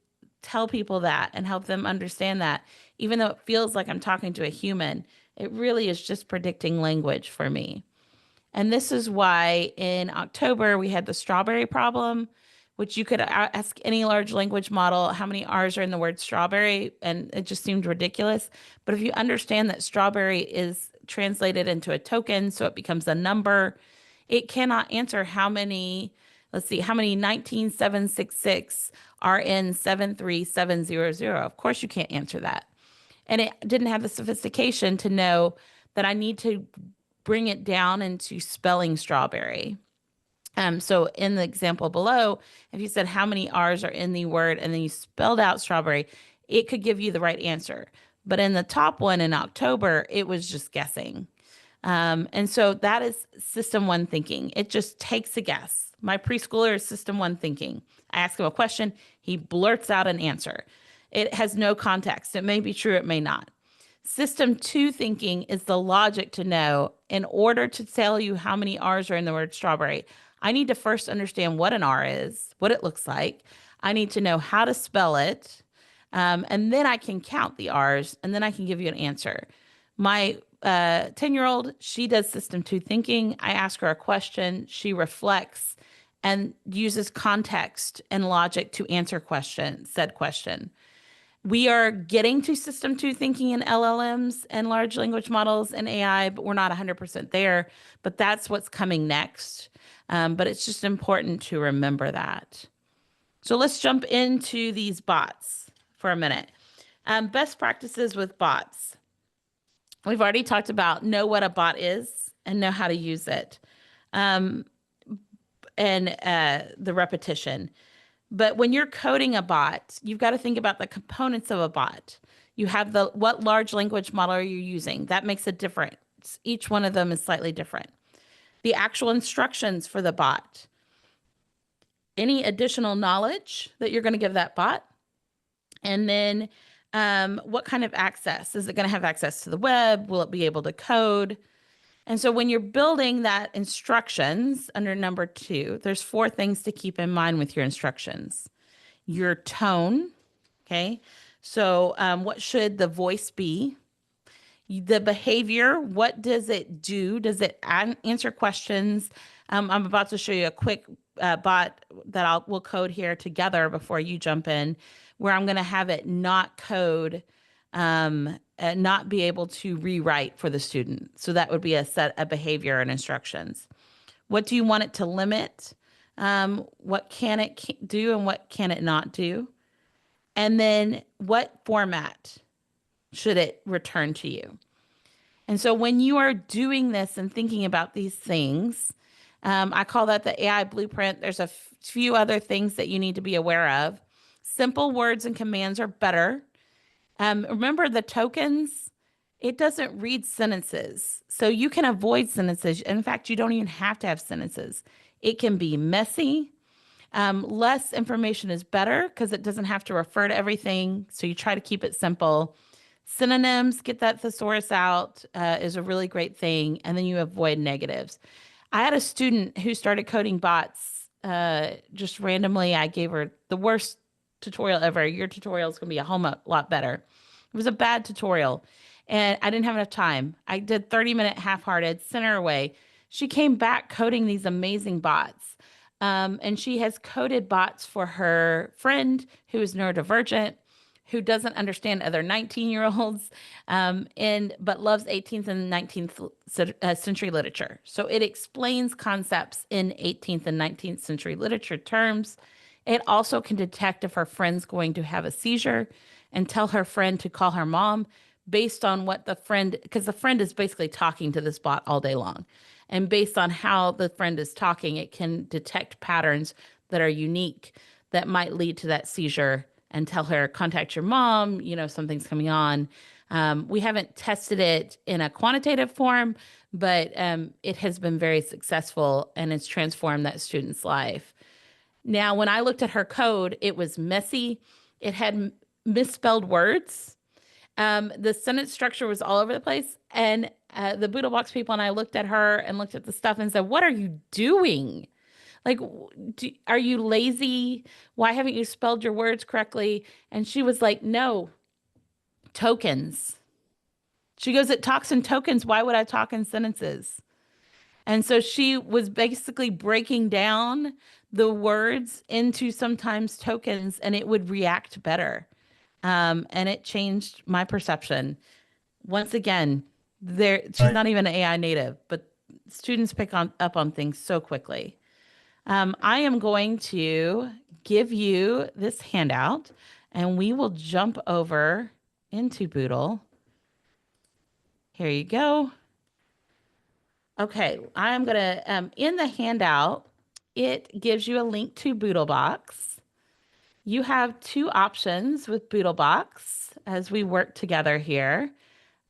tell people that and help them understand that, even though it feels like I'm talking to a human, it really is just predicting language for me. And this is why in October we had the strawberry problem, which you could ask any large language model how many R's are in the word strawberry, and it just seemed ridiculous. But if you understand that strawberry is translated into a token, so it becomes a number, it cannot answer how many, let's see, how many 19766 are in 73700. Of course, you can't answer that. And it didn't have the sophistication to know that I need to bring it down into spelling strawberry. So in the example below, if you said how many R's are in the word and then you spelled out strawberry, it could give you the right answer. But in the top one in October, it was just guessing. And so that is system one thinking. It just takes a guess. My preschooler is system one thinking. I ask him a question, he blurts out an answer. It has no context. It may be true, it may not. System two thinking is the logic to know, in order to tell you how many R's are in the word strawberry, I need to first understand what an R is, what it looks like. I need to know how to spell it. And then I can count the R's, and then I can give you an answer. My 10-year-old, she does system two thinking. I ask her a question, she reflects and uses context and logic to answer said question. We are getting to system two thinking in LLMs and large language models and AI, but we're not 100% there. But that's what's coming next. But it's just important to remember that. So let's jump into these bots for a minute. Best practices with bots. We've already talked about know what a bot is and know how to use it. And the repetition. But when you're coding a bot, you've got to think about the components of a bot. You have what large language model are you using? That makes a difference. Each one of them is slightly different. The actual instructions for the bot. Any additional knowledge that you're going to give that bot. And then what kind of access? Is it going to have access to the web? Will it be able to code? And so when you're building that instructions under number 2, there's 4 things to keep in mind with your instructions. Your tone, okay? So what should the voice be? The behavior, what does it do? Does it answer questions? I'm about to show you a quick bot that we'll code here together before you jump in, where I'm going to have it not code, not be able to rewrite for the student. So that would be a set of behavior and instructions. What do you want it to limit? What can it do and what can it not do? And then what format should it return to you? And so when you are doing this and thinking about these things, I call that the AI blueprint. There's a few other things that you need to be aware of. Simple words and commands are better. Remember the tokens, it doesn't read sentences. So you can avoid sentences. In fact, you don't even have to have sentences. It can be messy. Less information is better because it doesn't have to refer to everything. So you try to keep it simple. Synonyms, get that thesaurus out, is a really great thing. And then you avoid negatives. I had a student who started coding bots just randomly. I gave her the worst tutorial ever. Your tutorial is going to be a lot better. It was a bad tutorial and I didn't have enough time. I did 30-minute half-hearted, sent her away. She came back coding these amazing bots. And she has coded bots for her friend who is neurodivergent, who doesn't understand other 19-year-olds, but loves 18th and 19th century literature. So it explains concepts in 18th and 19th century literature terms. It also can detect if her friend's going to have a seizure and tell her friend to call her mom based on what the friend, because the friend is basically talking to this bot all day long. And based on how the friend is talking, it can detect patterns that are unique that might lead to that seizure and tell her, contact your mom, something's coming on. We haven't tested it in a quantitative form, but it has been very successful and it's transformed that student's life. Now, when I looked at her code, it was messy. It had misspelled words. The sentence structure was all over the place. And the Boodlebox people and I looked at her and looked at the stuff and said, what are you doing? Like, are you lazy? Why haven't you spelled your words correctly? And she was like, no, tokens. She goes, it talks in tokens. Why would I talk in sentences? And so she was basically breaking down the words into sometimes tokens, and it would react better. And it changed my perception. Once again, she's Right. not even an AI native, but students pick up on things so quickly. I am going to give you this handout, and we will jump over into Boodle. Here you go. Okay, I'm gonna, in the handout, it gives you a link to Boodlebox. You have two options with Boodlebox as we work together here.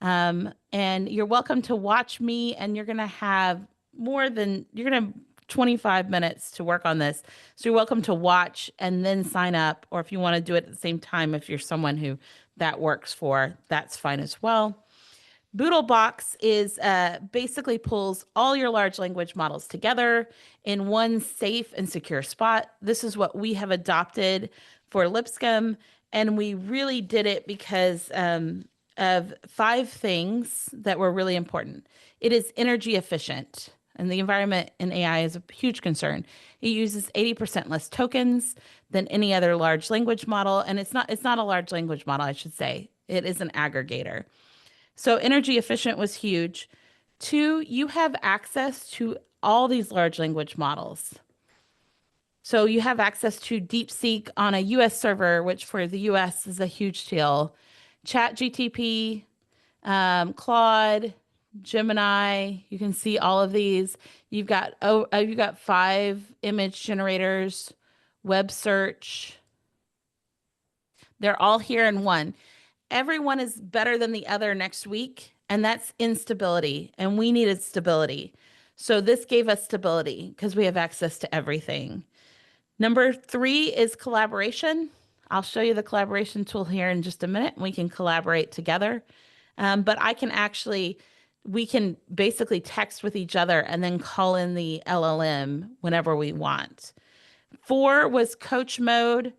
And you're welcome to watch me, and you're gonna have you're gonna have 25 minutes to work on this. So you're welcome to watch and then sign up, or if you want to do it at the same time, if you're someone who that works for, that's fine as well. Boodlebox is basically pulls all your large language models together in one safe and secure spot. This is what we have adopted for Lipscomb, and we really did it because of 5 things that were really important. It is energy efficient, and the environment in AI is a huge concern. It uses 80% less tokens than any other large language model, and it's not a large language model, I should say. It is an aggregator. So energy efficient was huge. 2, you have access to all these large language models. So you have access to DeepSeek on a US server, which for the US is a huge deal. ChatGTP, Claude, Gemini, you can see all of these. You've got 5 image generators, web search. They're all here in one. Everyone is better than the other next week, and that's instability, and we needed stability. So this gave us stability because we have access to everything. Number 3 is collaboration. I'll show you the collaboration tool here in just a minute. We can collaborate together, but we can basically text with each other and then call in the LLM whenever we want. 4 was coach mode.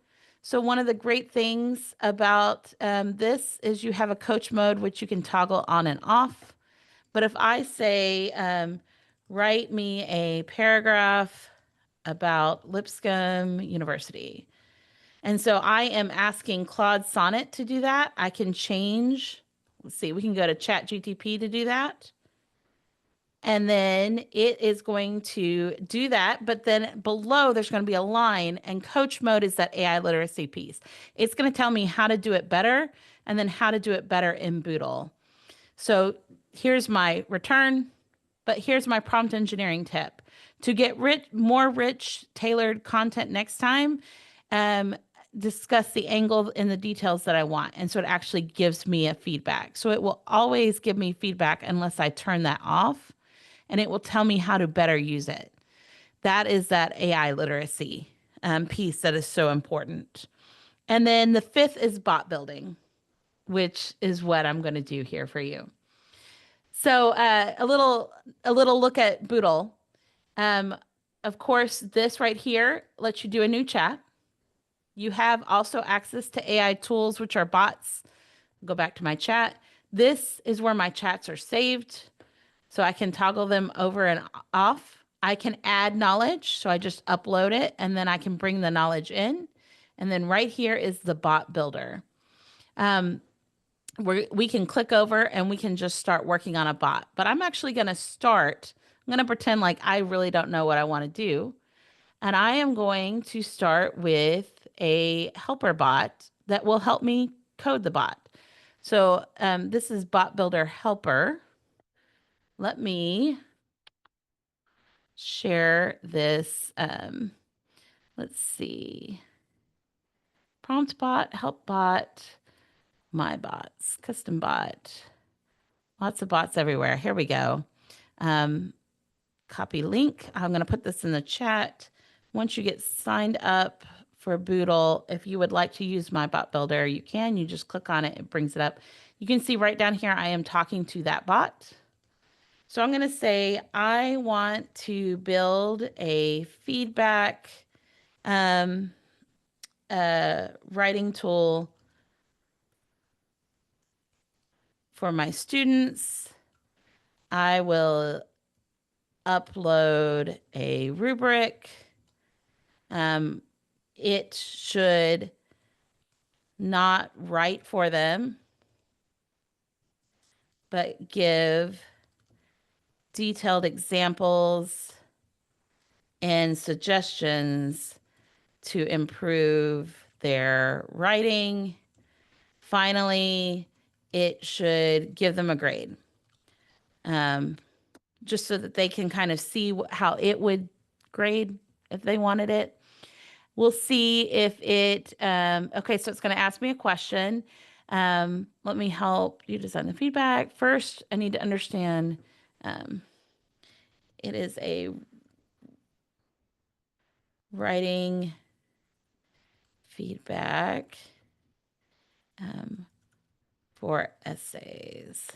So one of the great things about this is you have a coach mode, which you can toggle on and off. But if I say, write me a paragraph about Lipscomb University. And so I am asking Claude Sonnet to do that. I can change, let's see, we can go to ChatGTP to do that. And then it is going to do that. But then below, there's going to be a line, and coach mode is that AI literacy piece. It's going to tell me how to do it better and then how to do it better in Boodle. So here's my return, but here's my prompt engineering tip. To get more rich, tailored content next time, discuss the angle and the details that I want. And so it actually gives me a feedback. So it will always give me feedback unless I turn that off. And it will tell me how to better use it. That is that AI literacy piece that is so important. And then the 5th is bot building, which is what I'm going to do here for you. So a little look at Boodle. Of course, this right here lets you do a new chat. You have also access to AI tools, which are bots. Go back to my chat. This is where my chats are saved. So I can toggle them over and off. I can add knowledge. So I just upload it, and then I can bring the knowledge in. And then right here is the bot builder. We can click over and we can just start working on a bot. But I'm actually going to pretend like I really don't know what I want to do. And I am going to start with a helper bot that will help me code the bot. So this is Bot Builder Helper. Let me share this. Let's see. Prompt bot, help bot, my bots, custom bot. Lots of bots everywhere. Here we go. Copy link. I'm going to put this in the chat. Once you get signed up for Boodle, if you would like to use my bot builder, you can. You just click on it. It brings it up. You can see right down here, I am talking to that bot. So I'm going to say, I want to build a feedback writing tool for my students. I will upload a rubric. It should not write for them, but give detailed examples and suggestions to improve their writing. Finally, it should give them a grade, just so that they can kind of see how it would grade if they wanted it. We'll see if it, okay, so it's going to ask me a question. Let me help you design the feedback. First, I need to understand it is a writing feedback for essays.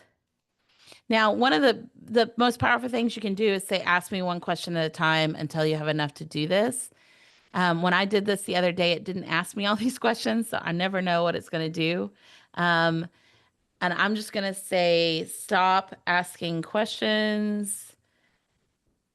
Now, one of the most powerful things you can do is say, ask me one question at a time until you have enough to do this. When I did this the other day, it didn't ask me all these questions, so I never know what it's going to do. And I'm just going to say, stop asking questions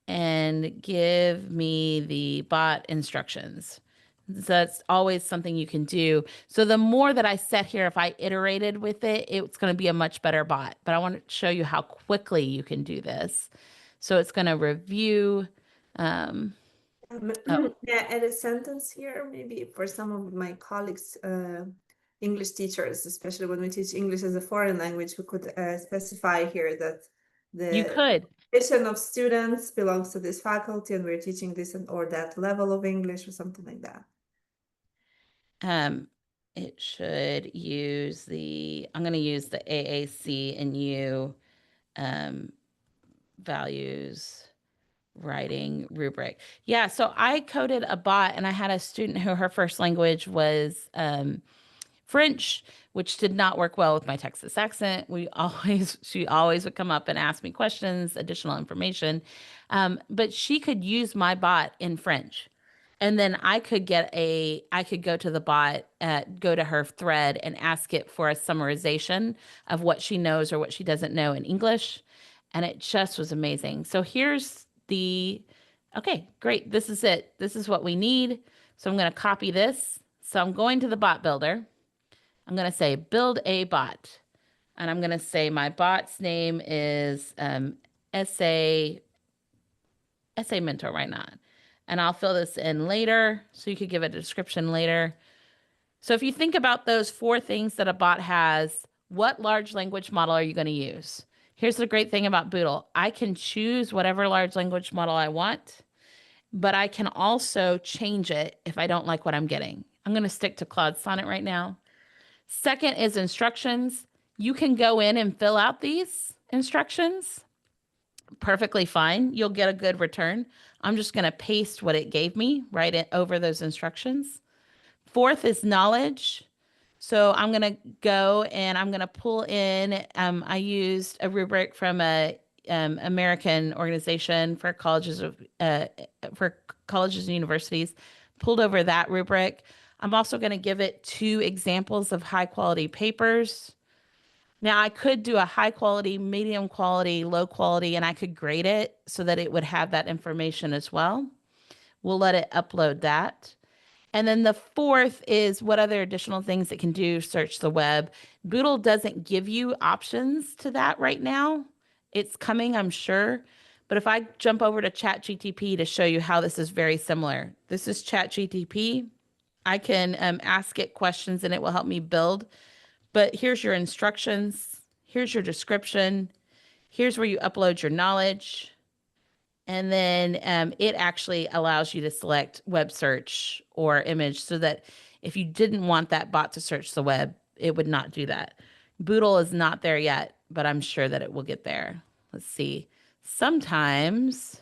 and give me the bot instructions. So that's always something you can do. So the more that I set here, if I iterated with it, it's going to be a much better bot. But I want to show you how quickly you can do this. So it's going to review. Yeah, add a sentence here, maybe for some of my colleagues, English teachers, especially when we teach English as a foreign language, we could specify here that You could. position of students belongs to this faculty and we're teaching this or that level of English or something like that. It should use I'm going to use the AAC and U values writing rubric. Yeah, so I coded a bot and I had a student who her first language was French, which did not work well with my Texas accent. She always would come up and ask me questions, additional information. But she could use my bot in French. And then I could go to the bot, go to her thread and ask it for a summarization of what she knows or what she doesn't know in English. And it just was amazing. So here's okay, great. This is it. This is what we need. So I'm going to copy this. So I'm going to the bot builder. I'm going to say build a bot. And I'm going to say my bot's name is essay mentor, why not? And I'll fill this in later so you could give a description later. So if you think about those 4 things that a bot has, what large language model are you going to use? Here's the great thing about Boodle. I can choose whatever large language model I want, but I can also change it if I don't like what I'm getting. I'm going to stick to Claude Sonnet right now. Second is instructions. You can go in and fill out these instructions. Perfectly fine. You'll get a good return. I'm just going to paste what it gave me right over those instructions. Fourth is knowledge. So I'm going to go and I'm going to pull in, I used a rubric from a American organization for colleges and universities, pulled over that rubric. I'm also going to give it 2 examples of high quality papers. Now I could do a high quality, medium quality, low quality, and I could grade it so that it would have that information as well. We'll let it upload that. And then the fourth is what other additional things it can do, search the web. Boodle doesn't give you options to that right now. It's coming, I'm sure. But if I jump over to ChatGTP to show you how this is very similar. This is ChatGTP. I can ask it questions and it will help me build. But here's your instructions. Here's your description. Here's where you upload your knowledge. And then it actually allows you to select web search or image so that if you didn't want that bot to search the web, it would not do that. Boodle is not there yet, but I'm sure that it will get there. Let's see. Sometimes,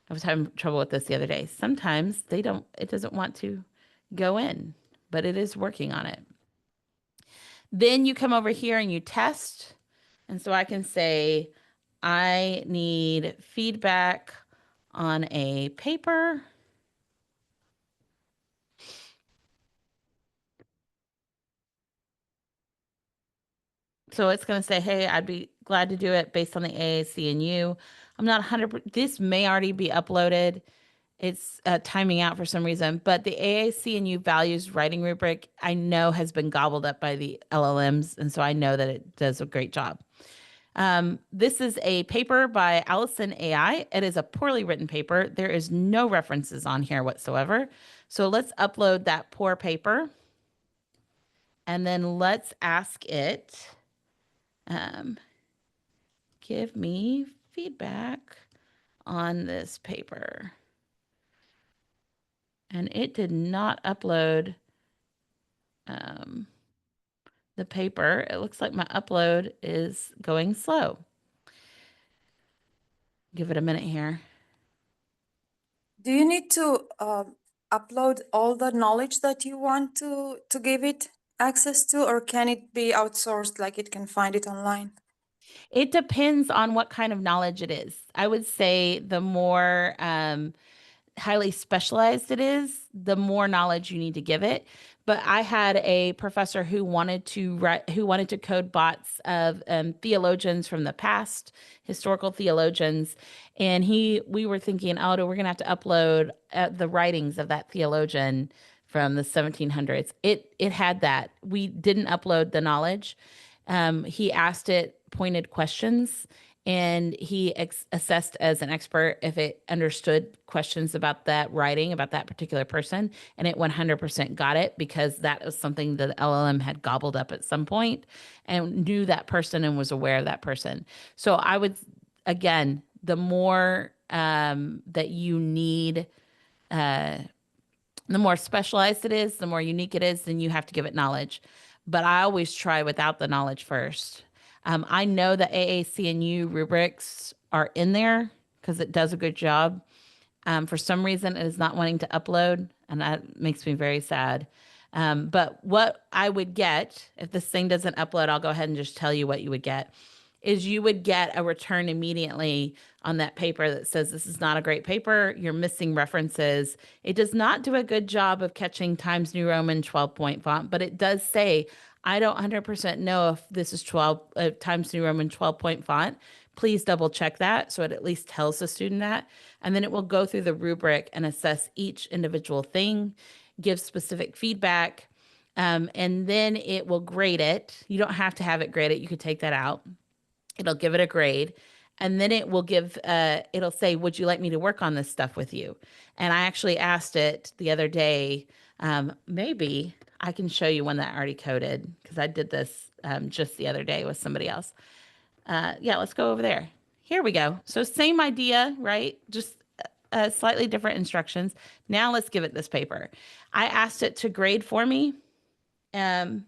I was having trouble with this the other day. Sometimes it doesn't want to go in, but it is working on it. Then you come over here and you test. And so I can say, I need feedback on a paper. So it's going to say, hey, I'd be glad to do it based on the AAC and U. I'm not 100%. This may already be uploaded. It's timing out for some reason, but the AAC&U values writing rubric I know has been gobbled up by the LLMs, and so I know that it does a great job. This is a paper by Allison AI. It is a poorly written paper. There is no references on here whatsoever. So let's upload that poor paper, and then let's ask it, give me feedback on this paper. And it did not upload the paper. It looks like my upload is going slow. Give it a minute here. Do you need to upload all the knowledge that you want to give it access to, or can it be outsourced, like it can find it online? It depends on what kind of knowledge it is. I would say the more highly specialized it is, the more knowledge you need to give it. But I had a professor who wanted to code bots of theologians from the past, historical theologians, and we were thinking, oh, we're going to have to upload the writings of that theologian from the 1700s. It had that. We didn't upload the knowledge. He asked it pointed questions, and he assessed as an expert if it understood questions about that writing, about that particular person, and it 100% got it, because that was something that the LLM had gobbled up at some point and knew that person and was aware of that person. So I would, again, the more that you need, the more specialized it is, the more unique it is, then you have to give it knowledge. But I always try without the knowledge first. I know the AAC&U rubrics are in there because it does a good job. For some reason, it is not wanting to upload, and that makes me very sad. But what I would get, if this thing doesn't upload, I'll go ahead and just tell you what you would get, is you would get a return immediately on that paper that says, this is not a great paper, you're missing references. It does not do a good job of catching Times New Roman 12-point font, but it does say, I don't 100% know if this is Times New Roman 12-point font. Please double check that, so it at least tells the student that. And then it will go through the rubric and assess each individual thing, give specific feedback, and then it will grade it. You don't have to have it graded. You could take that out. It'll give it a grade. And then it will give, it'll say, would you like me to work on this stuff with you? And I actually asked it the other day, maybe I can show you one that I already coded, because I did this just the other day with somebody else. Yeah, let's go over there. Here we go. So same idea, right? Just slightly different instructions. Now let's give it this paper. I asked it to grade for me, and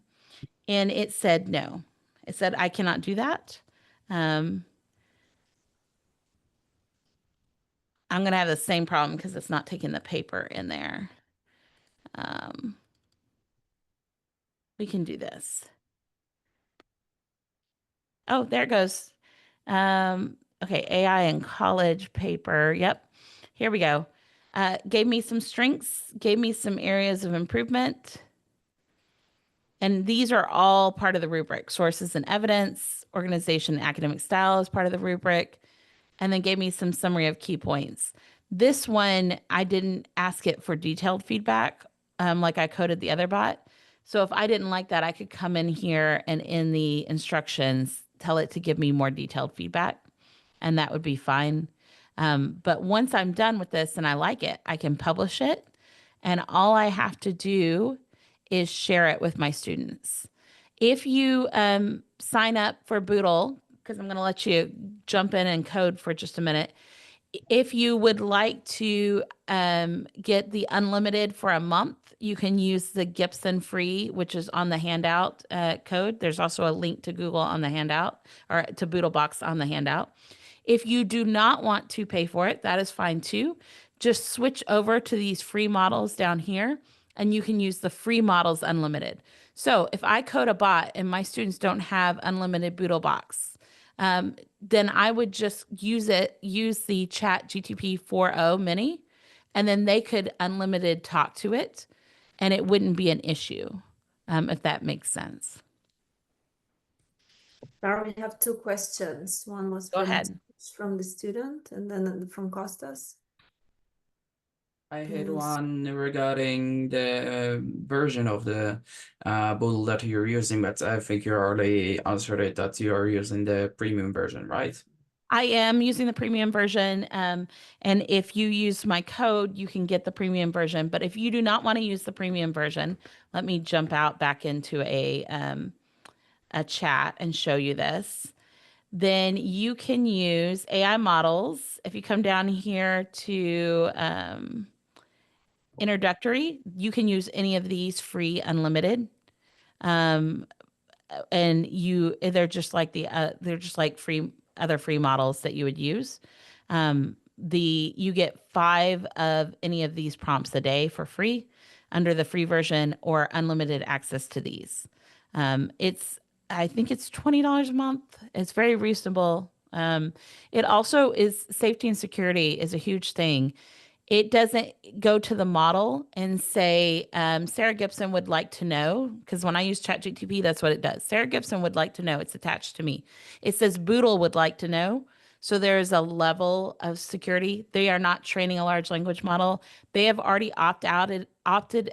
it said no. It said, I cannot do that. I'm going to have the same problem because it's not taking the paper in there. We can do this. Oh, there it goes. Okay, AI in college paper. Yep, here we go. Gave me some strengths, gave me some areas of improvement. And these are all part of the rubric. Sources and evidence, organization and academic style is part of the rubric, and then gave me some summary of key points. This one, I didn't ask it for detailed feedback like I coded the other bot. So if I didn't like that, I could come in here and in the instructions, tell it to give me more detailed feedback, and that would be fine. But once I'm done with this and I like it, I can publish it. And all I have to do is share it with my students. If you sign up for Boodle, because I'm going to let you jump in and code for just a minute. If you would like to get the unlimited for a month, you can use the Gibson free, which is on the handout code. There's also a link to Google on the handout, or to Boodlebox on the handout. If you do not want to pay for it, that is fine too. Just switch over to these free models down here, and you can use the free models unlimited. So if I code a bot and my students don't have unlimited Boodlebox, then I would just use the Chat GTP 4.0 mini, and then they could unlimited talk to it, and it wouldn't be an issue, if that makes sense. Sarah, we have two questions. One was Go from ahead. from the student and then from Costas. I had Yes. one regarding the version of the bottle that you're using, but I think you already answered it, that you are using the premium version, right? I am using the premium version. And if you use my code, you can get the premium version. But if you do not want to use the premium version, let me jump out back into a chat and show you this. Then you can use AI models. If you come down here to introductory, you can use any of these free unlimited. And they're just like they're just like other free models that you would use. You get 5 of any of these prompts a day for free under the free version, or unlimited access to these. I think it's $20 a month. It's very reasonable. It also is safety and security is a huge thing. It doesn't go to the model and say, Sarah Gibson would like to know, because when I use ChatGPT, that's what it does. Sarah Gibson would like to know. It's attached to me. It says Boodle would like to know. So there's a level of security. They are not training a large language model. They have already opted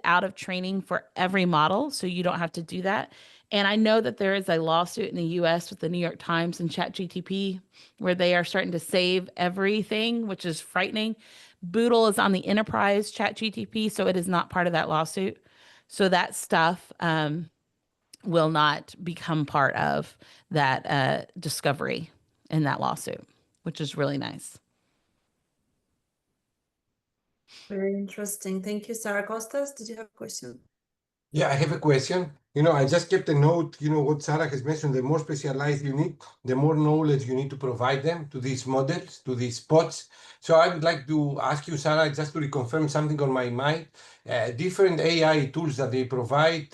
out of training for every model, so you don't have to do that. And I know that there is a lawsuit in the US with the New York Times and ChatGPT where they are starting to save everything, which is frightening. Boodle is on the enterprise ChatGPT, so it is not part of that lawsuit. So that stuff will not become part of that discovery in that lawsuit, which is really nice. Very interesting. Thank you, Sarah. Costas, did you have a question? Yeah, I have a question. I just kept a note, what Sarah has mentioned, the more specialized you need, the more knowledge you need to provide them to these models, to these bots. So I would like to ask you, Sarah, just to reconfirm something on my mind. Different AI tools that they provide,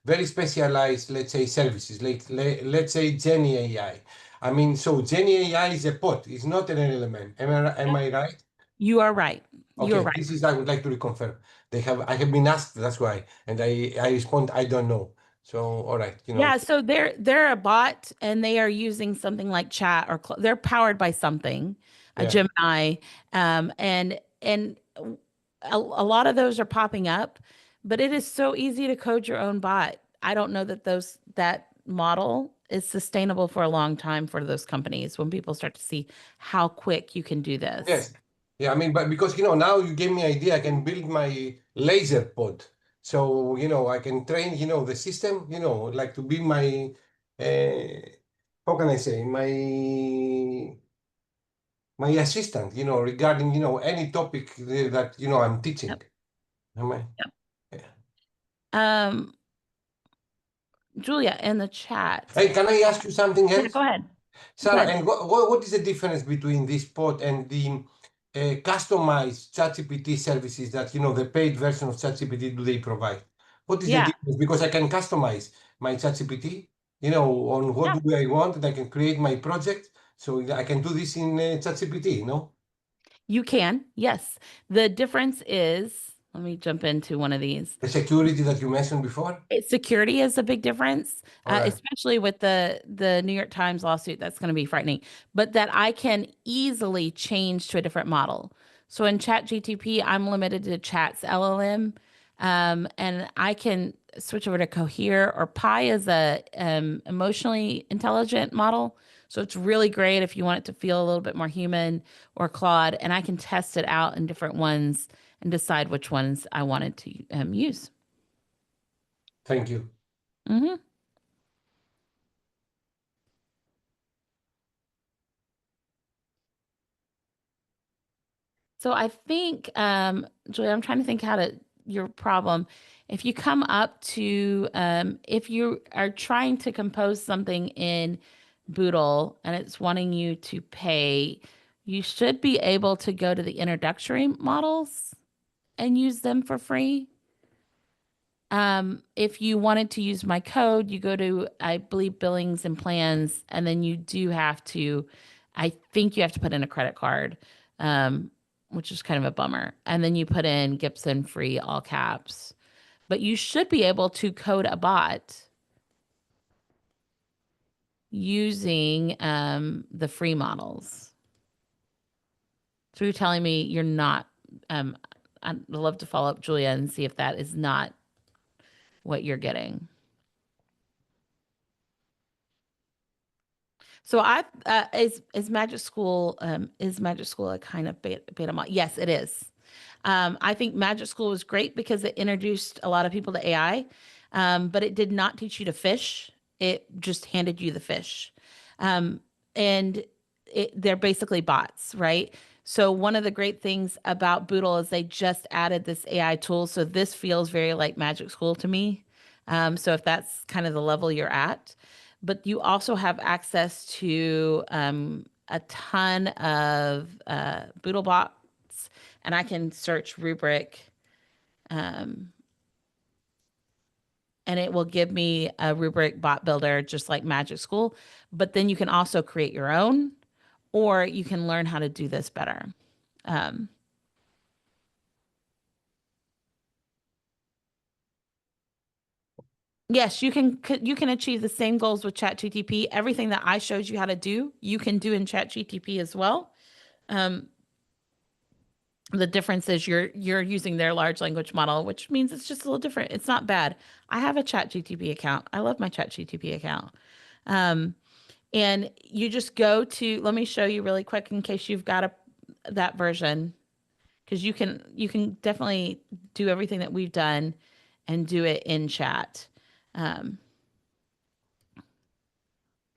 very specialized, let's say, services, like let's say Genie AI. I mean, so Genie AI is a bot, it's not an element. Am I right? You are right. You are Okay, right. this is I would like to reconfirm. I have been asked, that's why, and I respond, I don't know. So all right, Yeah, so they're a bot, and they are using something like chat, or they're powered by something, a Yeah. Gemini, and a lot of those are popping up, but it is so easy to code your own bot. I don't know that that model is sustainable for a long time for those companies when people start to see how quick you can do this. Yes. Yeah, I mean, but because now you gave me idea, I can build my laser pod. So, I can train, the system, like to be my how can I say, my assistant, regarding, any topic that, I'm teaching. Yep. Am I? Yep. Yeah. Julia, in the chat. Hey, can I ask you something else? Yeah, go ahead. Sarah, and what is the difference between this pod and the customized ChatGPT services that, the paid version of ChatGPT do they provide? What is the difference? Because I can customize my ChatGPT, on what do I want, and I can create my project. So I can do this in ChatGPT, no? You can, yes. The difference is, let me jump into one of these. The security that you mentioned before? Security is a big difference, Right. especially with the New York Times lawsuit. That's going to be frightening. But that I can easily change to a different model. So in ChatGPT, I'm limited to Chat's LLM, and I can switch over to Cohere, or Pi is a emotionally intelligent model. So it's really great if you want it to feel a little bit more human, or Claude, and I can test it out in different ones and decide which ones I wanted to use. Thank you. Mm-hmm. So I think, Julia, I'm trying to think your problem. If you come up to, if you are trying to compose something in Boodle and it's wanting you to pay, you should be able to go to the introductory models and use them for free. If you wanted to use my code, you go to, I believe, billings and plans, and then you do have to, I think you have to put in a credit card, which is kind of a bummer. And then you put in Gibson free, all caps. But you should be able to code a bot using the free models. So you're telling me you're not, I'd love to follow up, Julia, and see if that is not what you're getting. So is Magic School a kind of beta model? Yes, it is. I think Magic School was great because it introduced a lot of people to AI, but it did not teach you to fish. It just handed you the fish. And they're basically bots, right? So one of the great things about Boodle is they just added this AI tool. So this feels very like Magic School to me. So if that's kind of the level you're at, but you also have access to a ton of Boodle bots, and I can search rubric, and it will give me a rubric bot builder just like Magic School. But then you can also create your own, or you can learn how to do this better. Yes, you can achieve the same goals with ChatGTP. Everything that I showed you how to do, you can do in ChatGTP as well. The difference is you're using their large language model, which means it's just a little different. It's not bad. I have a ChatGTP account. I love my ChatGTP account. And you just go to, let me show you really quick in case you've got that version, because you can definitely do everything that we've done and do it in chat.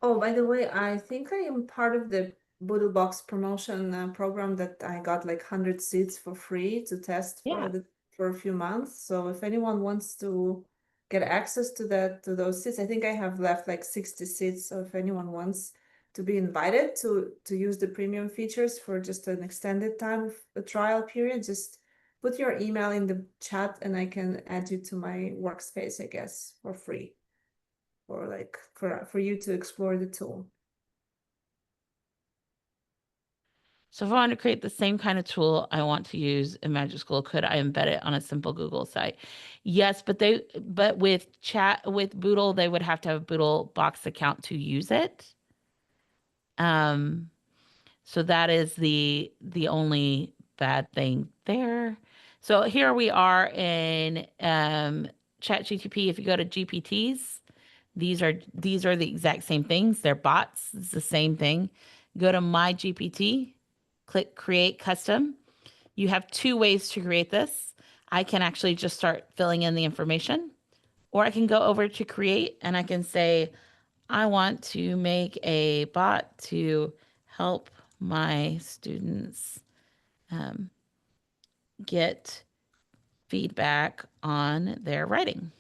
Oh, by the way, I think I am part of the Boodle Box promotion program that I got like 100 seats for free to test for a few months. So if anyone wants to get access to those seats, I think I have left like 60 seats. So if anyone wants to be invited to use the premium features for just an extended time of a trial period, just put your email in the chat and I can add you to my workspace, I guess, for free. Or like for you to explore the tool. So if I want to create the same kind of tool I want to use in Magic School, could I embed it on a simple Google site? Yes, but with Boodle, they would have to have a Boodle Box account to use it. So that is the only bad thing there. So here we are in ChatGTP. If you go to GPTs, these are the exact same things. They're bots. It's the same thing. Go to My GPT, click Create Custom. You have two ways to create this. I can actually just start filling in the information, or I can go over to Create and I can say, I want to make a bot to help my students get feedback on their writing.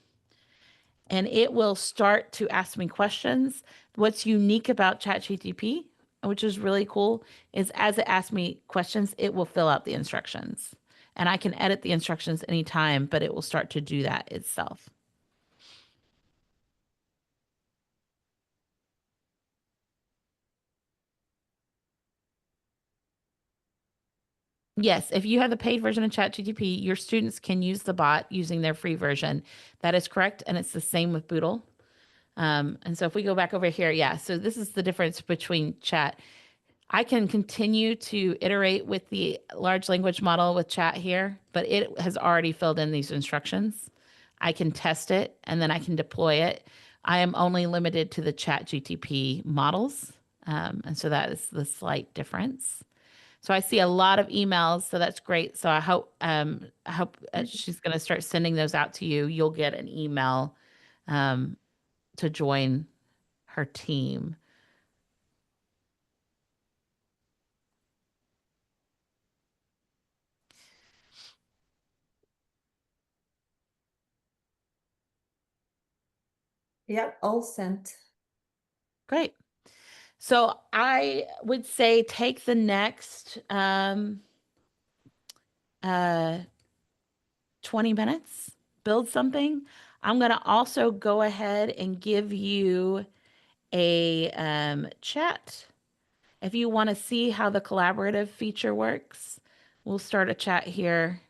And it will start to ask me questions. What's unique about ChatGTP, which is really cool, is as it asks me questions, it will fill out the instructions. And I can edit the instructions anytime, but it will start to do that itself. Yes, if you have the paid version of ChatGTP, your students can use the bot using their free version. That is correct, and it's the same with Boodle. And so if we go back over here, yeah, so this is the difference between chat. I can continue to iterate with the large language model with chat here, but it has already filled in these instructions. I can test it, and then I can deploy it. I am only limited to the ChatGTP models, and so that is the slight difference. So I see a lot of emails, so that's great. So I hope she's going to start sending those out to you. You'll get an email to join her team. Yeah, all sent. Great. So I would say take the next 20 minutes, build something. I'm going to also go ahead and give you a chat. If you want to see how the collaborative feature works, we'll start a chat here.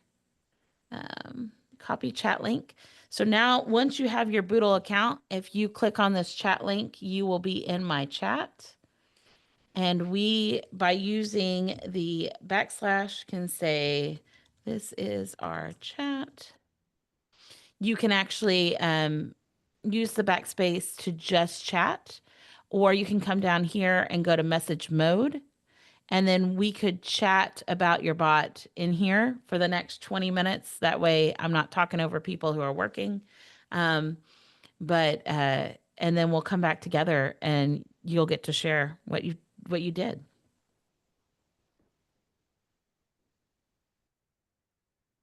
Copy chat link. So now once you have your Boodle account, if you click on this chat link, you will be in my chat. And we, by using the backslash, can say, this is our chat. You can actually use the backspace to just chat, or you can come down here and go to message mode. And then we could chat about your bot in here for the next 20 minutes. That way I'm not talking over people who are working. And then we'll come back together and you'll get to share what you did.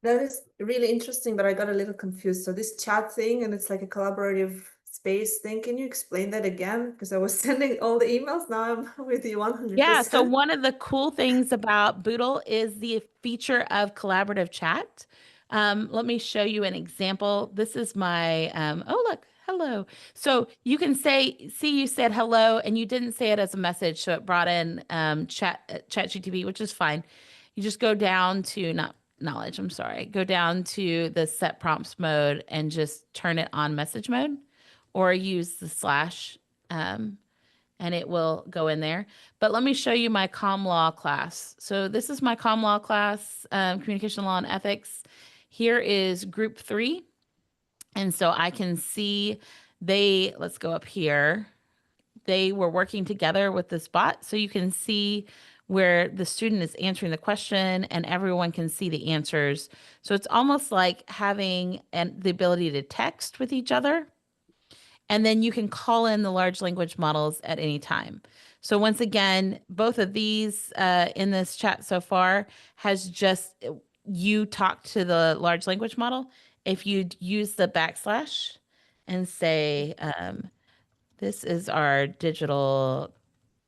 That is really interesting, but I got a little confused. So this chat thing, and it's like a collaborative space thing. Can you explain that again? Because I was sending all the emails. Now I'm with you 100%. Yeah, so one of the cool things about Boodle is the feature of collaborative chat. Let me show you an example. This is my, oh, look, hello. So you can see you said hello and you didn't say it as a message. So it brought in ChatGTP, which is fine. You just go down to, not knowledge, I'm sorry, go down to the set prompts mode and just turn it on message mode, or use the slash, and it will go in there. But let me show you my comm law class. So this is my comm law class, communication law and ethics. Here is group 3. And so I can see let's go up here. They were working together with this bot. So you can see where the student is answering the question and everyone can see the answers. So it's almost like having the ability to text with each other. And then you can call in the large language models at any time. So once again, both of these in this chat so far has just you talk to the large language model. If you use the backslash and say, this is our digital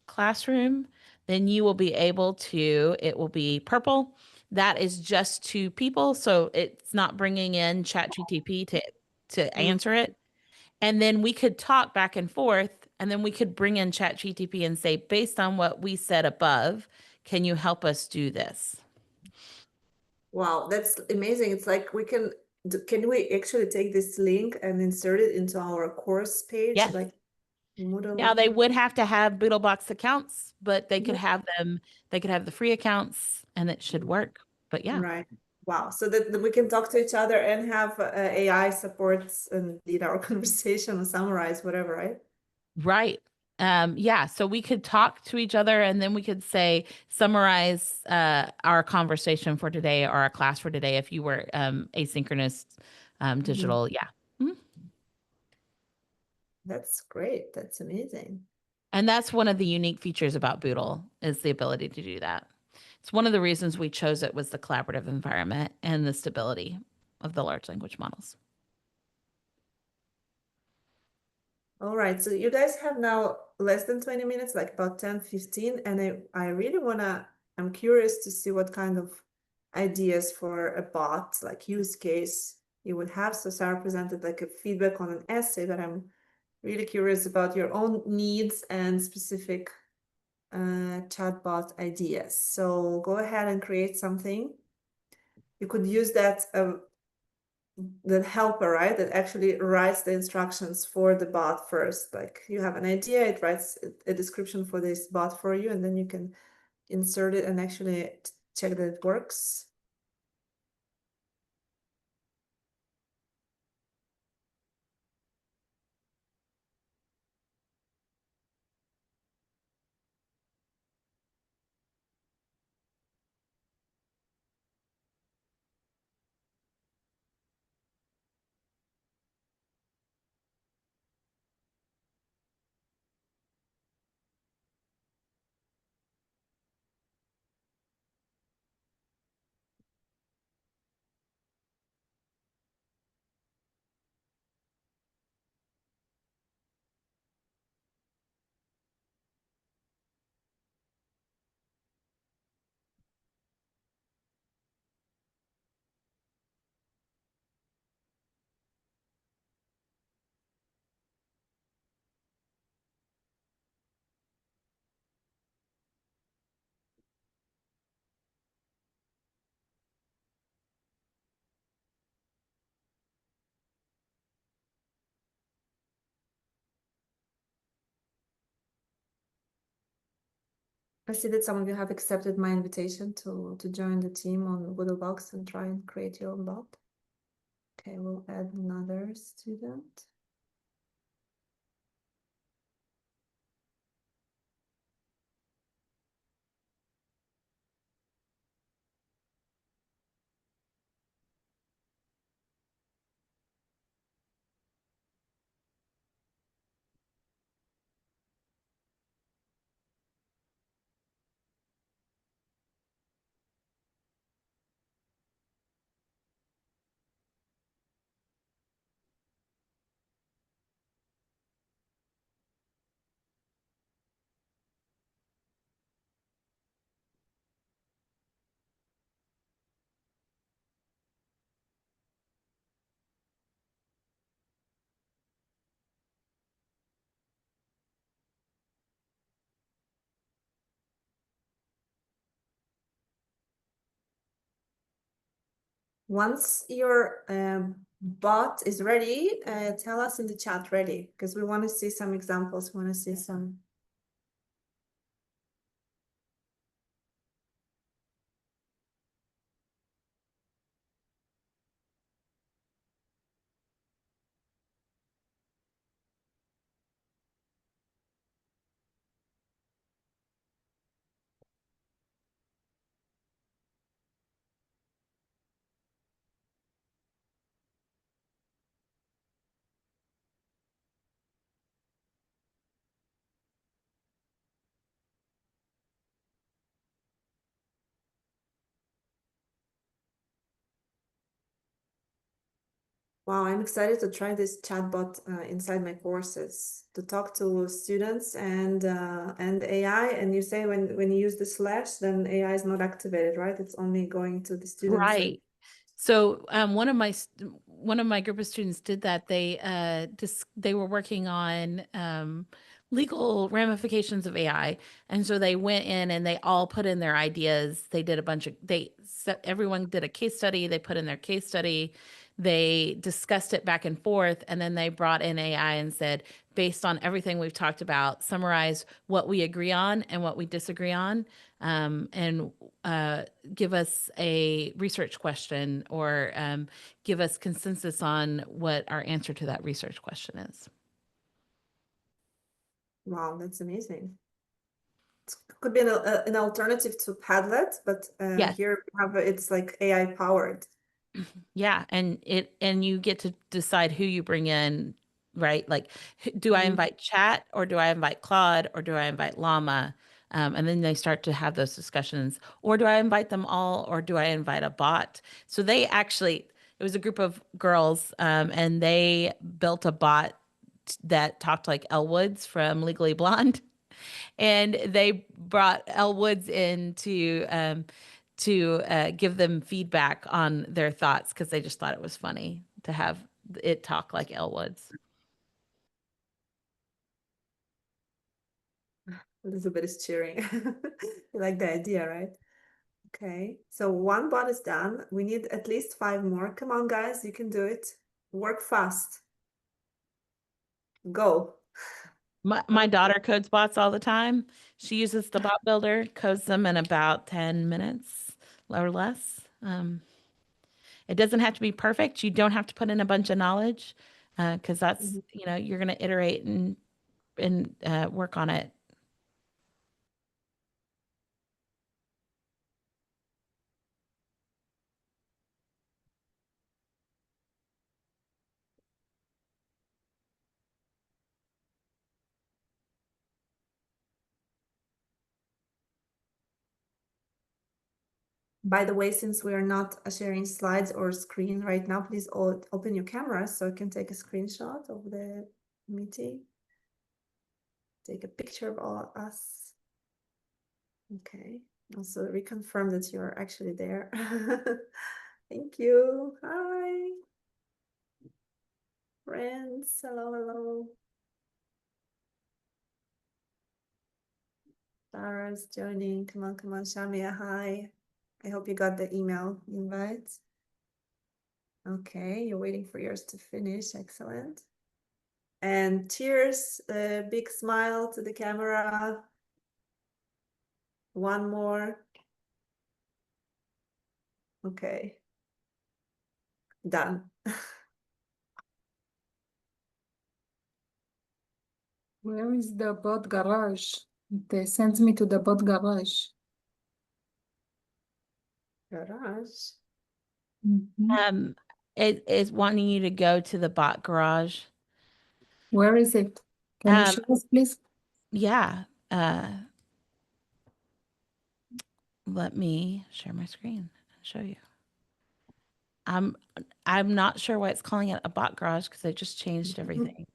classroom, then you will be able to, it will be purple. That is just to people. So it's not bringing in ChatGTP to answer it. And then we could talk back and forth, and then we could bring in ChatGTP and say, based on what we said above, can you help us do this? Wow, that's amazing. It's like can we actually take this link and insert it into our course page? Yes. Like Moodle. Now they would have to have BoodleBox accounts, but they could have they could have the free accounts and it should work. But yeah. Right. Wow. So that we can talk to each other and have AI supports and lead our conversation or summarize whatever, right? Right. Yeah. So we could talk to each other and then we could say, summarize our conversation for today or our class for today if you were asynchronous digital. Yeah. Mm-hmm. That's great. That's amazing. And that's one of the unique features about Boodle is the ability to do that. It's one of the reasons we chose it was the collaborative environment and the stability of the large language models. All right. So you guys have now less than 20 minutes, like about 10, 15. And I really I'm curious to see what kind of ideas for a bot, like use case you would have. So Sarah presented like a feedback on an essay, but I'm really curious about your own needs and specific chatbot ideas. So go ahead and create something. You could use that the helper, right, that actually writes the instructions for the bot first. Like you have an idea, it writes a description for this bot for you, and then you can insert it and actually check that it works. I see that some of you have accepted my invitation to join the team on Doodlebox and try and create your own bot. Okay, we'll add another student. Once your bot is ready, tell us in the chat ready, because we want to see some examples. We want to see some. Wow, I'm excited to try this chatbot inside my courses to talk to students and AI. And you say when you use the slash, then AI is not activated, right? It's only going to the students. Right. So one of my group of students did that. They were working on legal ramifications of AI, and so they went in and they all put in their ideas. They did a bunch of everyone did a case study. They put in their case study. They discussed it back and forth, and then they brought in AI and said, based on everything we've talked about, summarize what we agree on and what we disagree on, and give us a research question or give us consensus on what our answer to that research question is. Wow, that's amazing. It could be an alternative to Padlet, but Yes. here we have it's like AI powered. Yeah, and you get to decide who you bring in, right? Like, do I invite Chat or do I invite Claude or do I invite Llama? And then they start to have those discussions. Or do I invite them all or do I invite a bot? So it was a group of girls, and they built a bot that talked like Elle Woods from Legally Blonde. And they brought Elle Woods in to give them feedback on their thoughts because they just thought it was funny to have it talk like Elle Woods. Elizabeth is cheering. You like the idea, right? Okay, so one bot is done. We need at least 5 more. Come on, guys, you can do it. Work fast. Go. My daughter codes bots all the time. She uses the bot builder, codes them in about 10 minutes or less. It doesn't have to be perfect. You don't have to put in a bunch of knowledge because that's, you're going to iterate and work on it. By the way, since we are not sharing slides or screen right now, please open your camera so I can take a screenshot of the meeting. Take a picture of all of us. Okay. Also reconfirm that you're actually there. Thank you. Hi. Friends. Hello, hello. Sarah's joining. Come on, come on, Shamia. Hi. I hope you got the email invite. Okay, you're waiting for yours to finish. Excellent. And cheers, a big smile to the camera. One more. Okay. Done. Where is the bot garage? It sends me to the bot garage. Garage. Mhm. It is wanting you to go to the bot garage. Where is it? Can you show us, please? Yeah. Let me share my screen and show you. I'm not sure why it's calling it a bot garage because I just changed everything.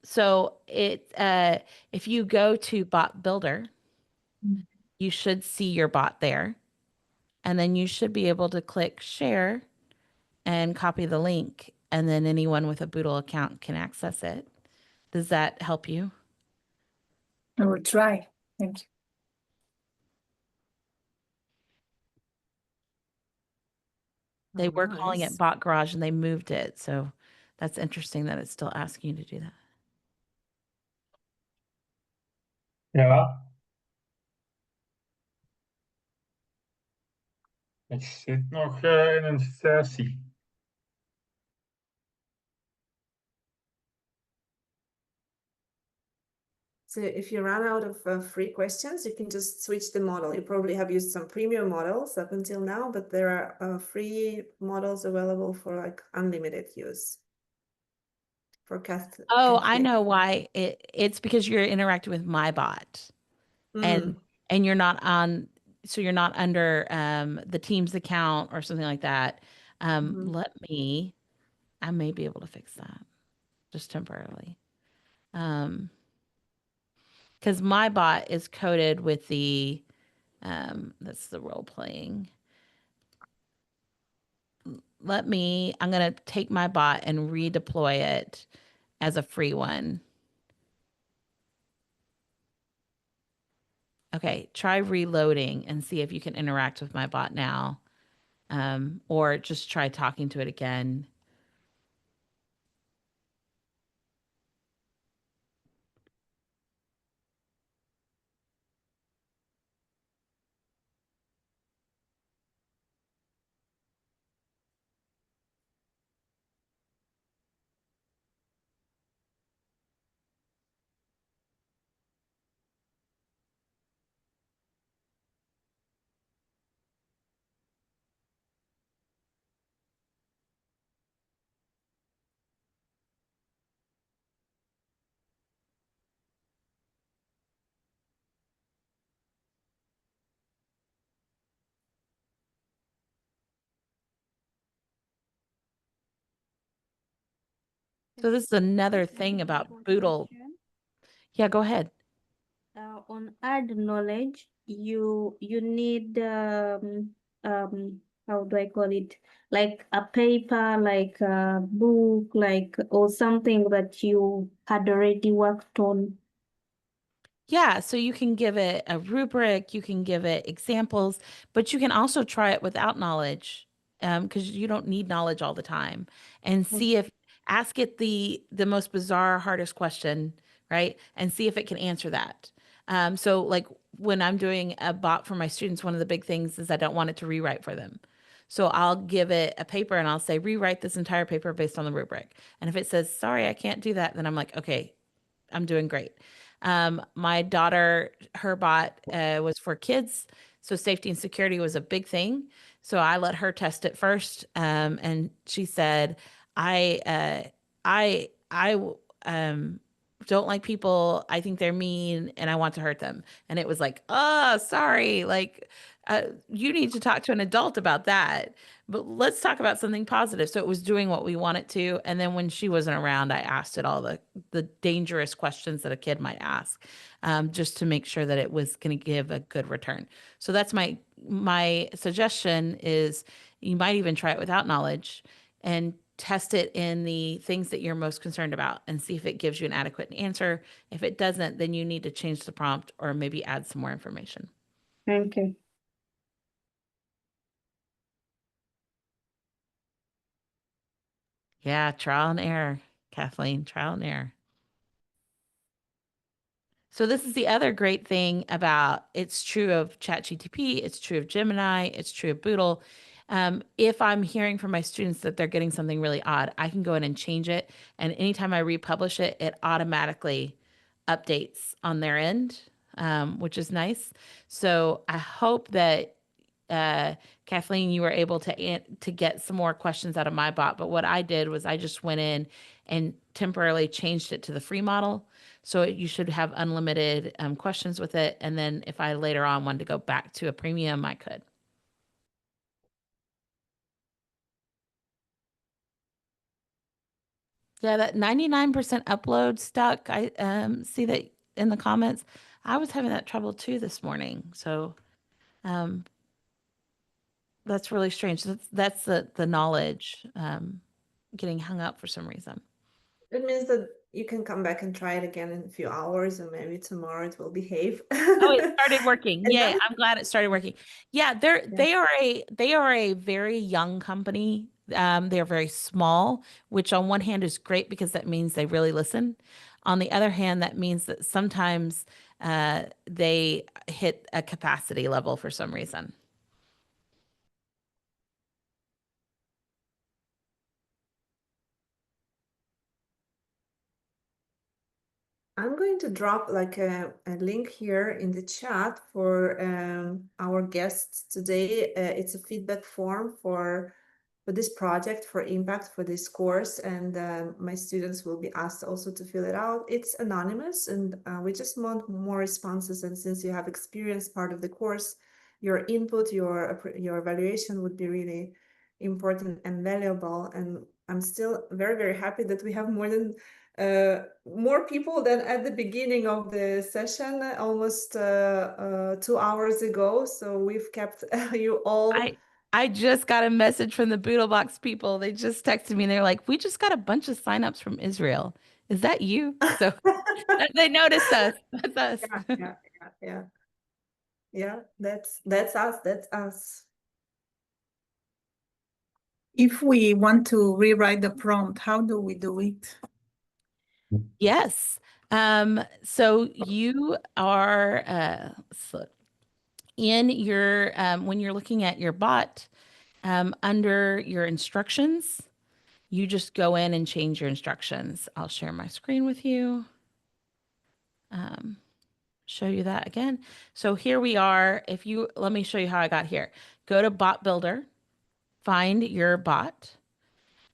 So if you go to bot builder, you should see your bot there. And then you should be able to click share and copy the link. And then anyone with a Boodle account can access it. Does that help you? I will try. Thank you. They were calling Nice. it bot garage and they moved it. So that's interesting that it's still asking you to do that. Ja. Ik zit nog in een sessie. So if you run out of free questions, you can just switch the model. You probably have used some premium models up until now, but there are free models available for like unlimited use. For Oh, I know why. It's because you're interacting with my bot. And you're not on, so you're not under the Teams account or something like that. I may be able to fix that just temporarily. Because my bot is coded with the, that's the role playing. I'm going to take my bot and redeploy it as a free one. Okay, try reloading and see if you can interact with my bot now. Or just try talking to it again. So this is another thing about Boodle. Yeah, go ahead. On add knowledge, you need how do I call it? Like a paper, like a book, like or something that you had already worked on. Yeah, so you can give it a rubric, you can give it examples, but you can also try it without knowledge, because you don't need knowledge all the time, and see if ask it the most bizarre, hardest question, right? And see if it can answer that. So like when I'm doing a bot for my students, one of the big things is I don't want it to rewrite for them. So I'll give it a paper and I'll say, rewrite this entire paper based on the rubric. And if it says, sorry, I can't do that, then I'm like, okay, I'm doing great. My daughter, her bot was for kids, so safety and security was a big thing. So I let her test it first, and she said, I don't like people. I think they're mean, and I want to hurt them." And it was like, "Oh, sorry. Like, you need to talk to an adult about that." But let's talk about something positive. So it was doing what we want it to. And then when she wasn't around, I asked it all the dangerous questions that a kid might ask, just to make sure that it was going to give a good return. So that's my suggestion is you might even try it without knowledge and test it in the things that you're most concerned about and see if it gives you an adequate answer. If it doesn't, then you need to change the prompt or maybe add some more information. Thank you. Yeah, trial and error, Kathleen, trial and error. So this is the other great thing about, it's true of ChatGPT, it's true of Gemini, it's true of Boodle. If I'm hearing from my students that they're getting something really odd, I can go in and change it. And anytime I republish it, it automatically updates on their end, which is nice. So I hope that Kathleen, you were able to get some more questions out of my bot. But what I did was I just went in and temporarily changed it to the free model. So you should have unlimited questions with it. And then if I later on wanted to go back to a premium, I could. Yeah, that 99% upload stuck. I see that in the comments. I was having that trouble too this morning. So that's really strange. That's the knowledge getting hung up for some reason. It means that you can come back and try it again in a few hours, and maybe tomorrow it will behave. Oh, it started working. And Yay, then- I'm glad it started working. Yeah, they are a very young company. They're very small, which on one hand is great because that means they really listen. On the other hand, that means that sometimes they hit a capacity level for some reason. I'm going to drop like a link here in the chat for our guests today. It's a feedback form for this project, for impact, for this course, and my students will be asked also to fill it out. It's anonymous, and we just want more responses. And since you have experienced part of the course, your input, your evaluation would be really important and valuable. And I'm still very, very happy that we have more people than at the beginning of the session, almost 2 hours ago. So we've kept you all. I just got a message from the Boodlebox people. They just texted me and they're like, we just got a bunch of signups from Israel. Is that you? So they noticed us. That's us. Yeah, that's us. That's us. If we want to rewrite the prompt, how do we do it? Yes. So you are in your when you're looking at your bot, under your instructions, you just go in and change your instructions. I'll share my screen with you. Show you that again. So here we are. Let me show you how I got here. Go to Bot Builder, find your bot,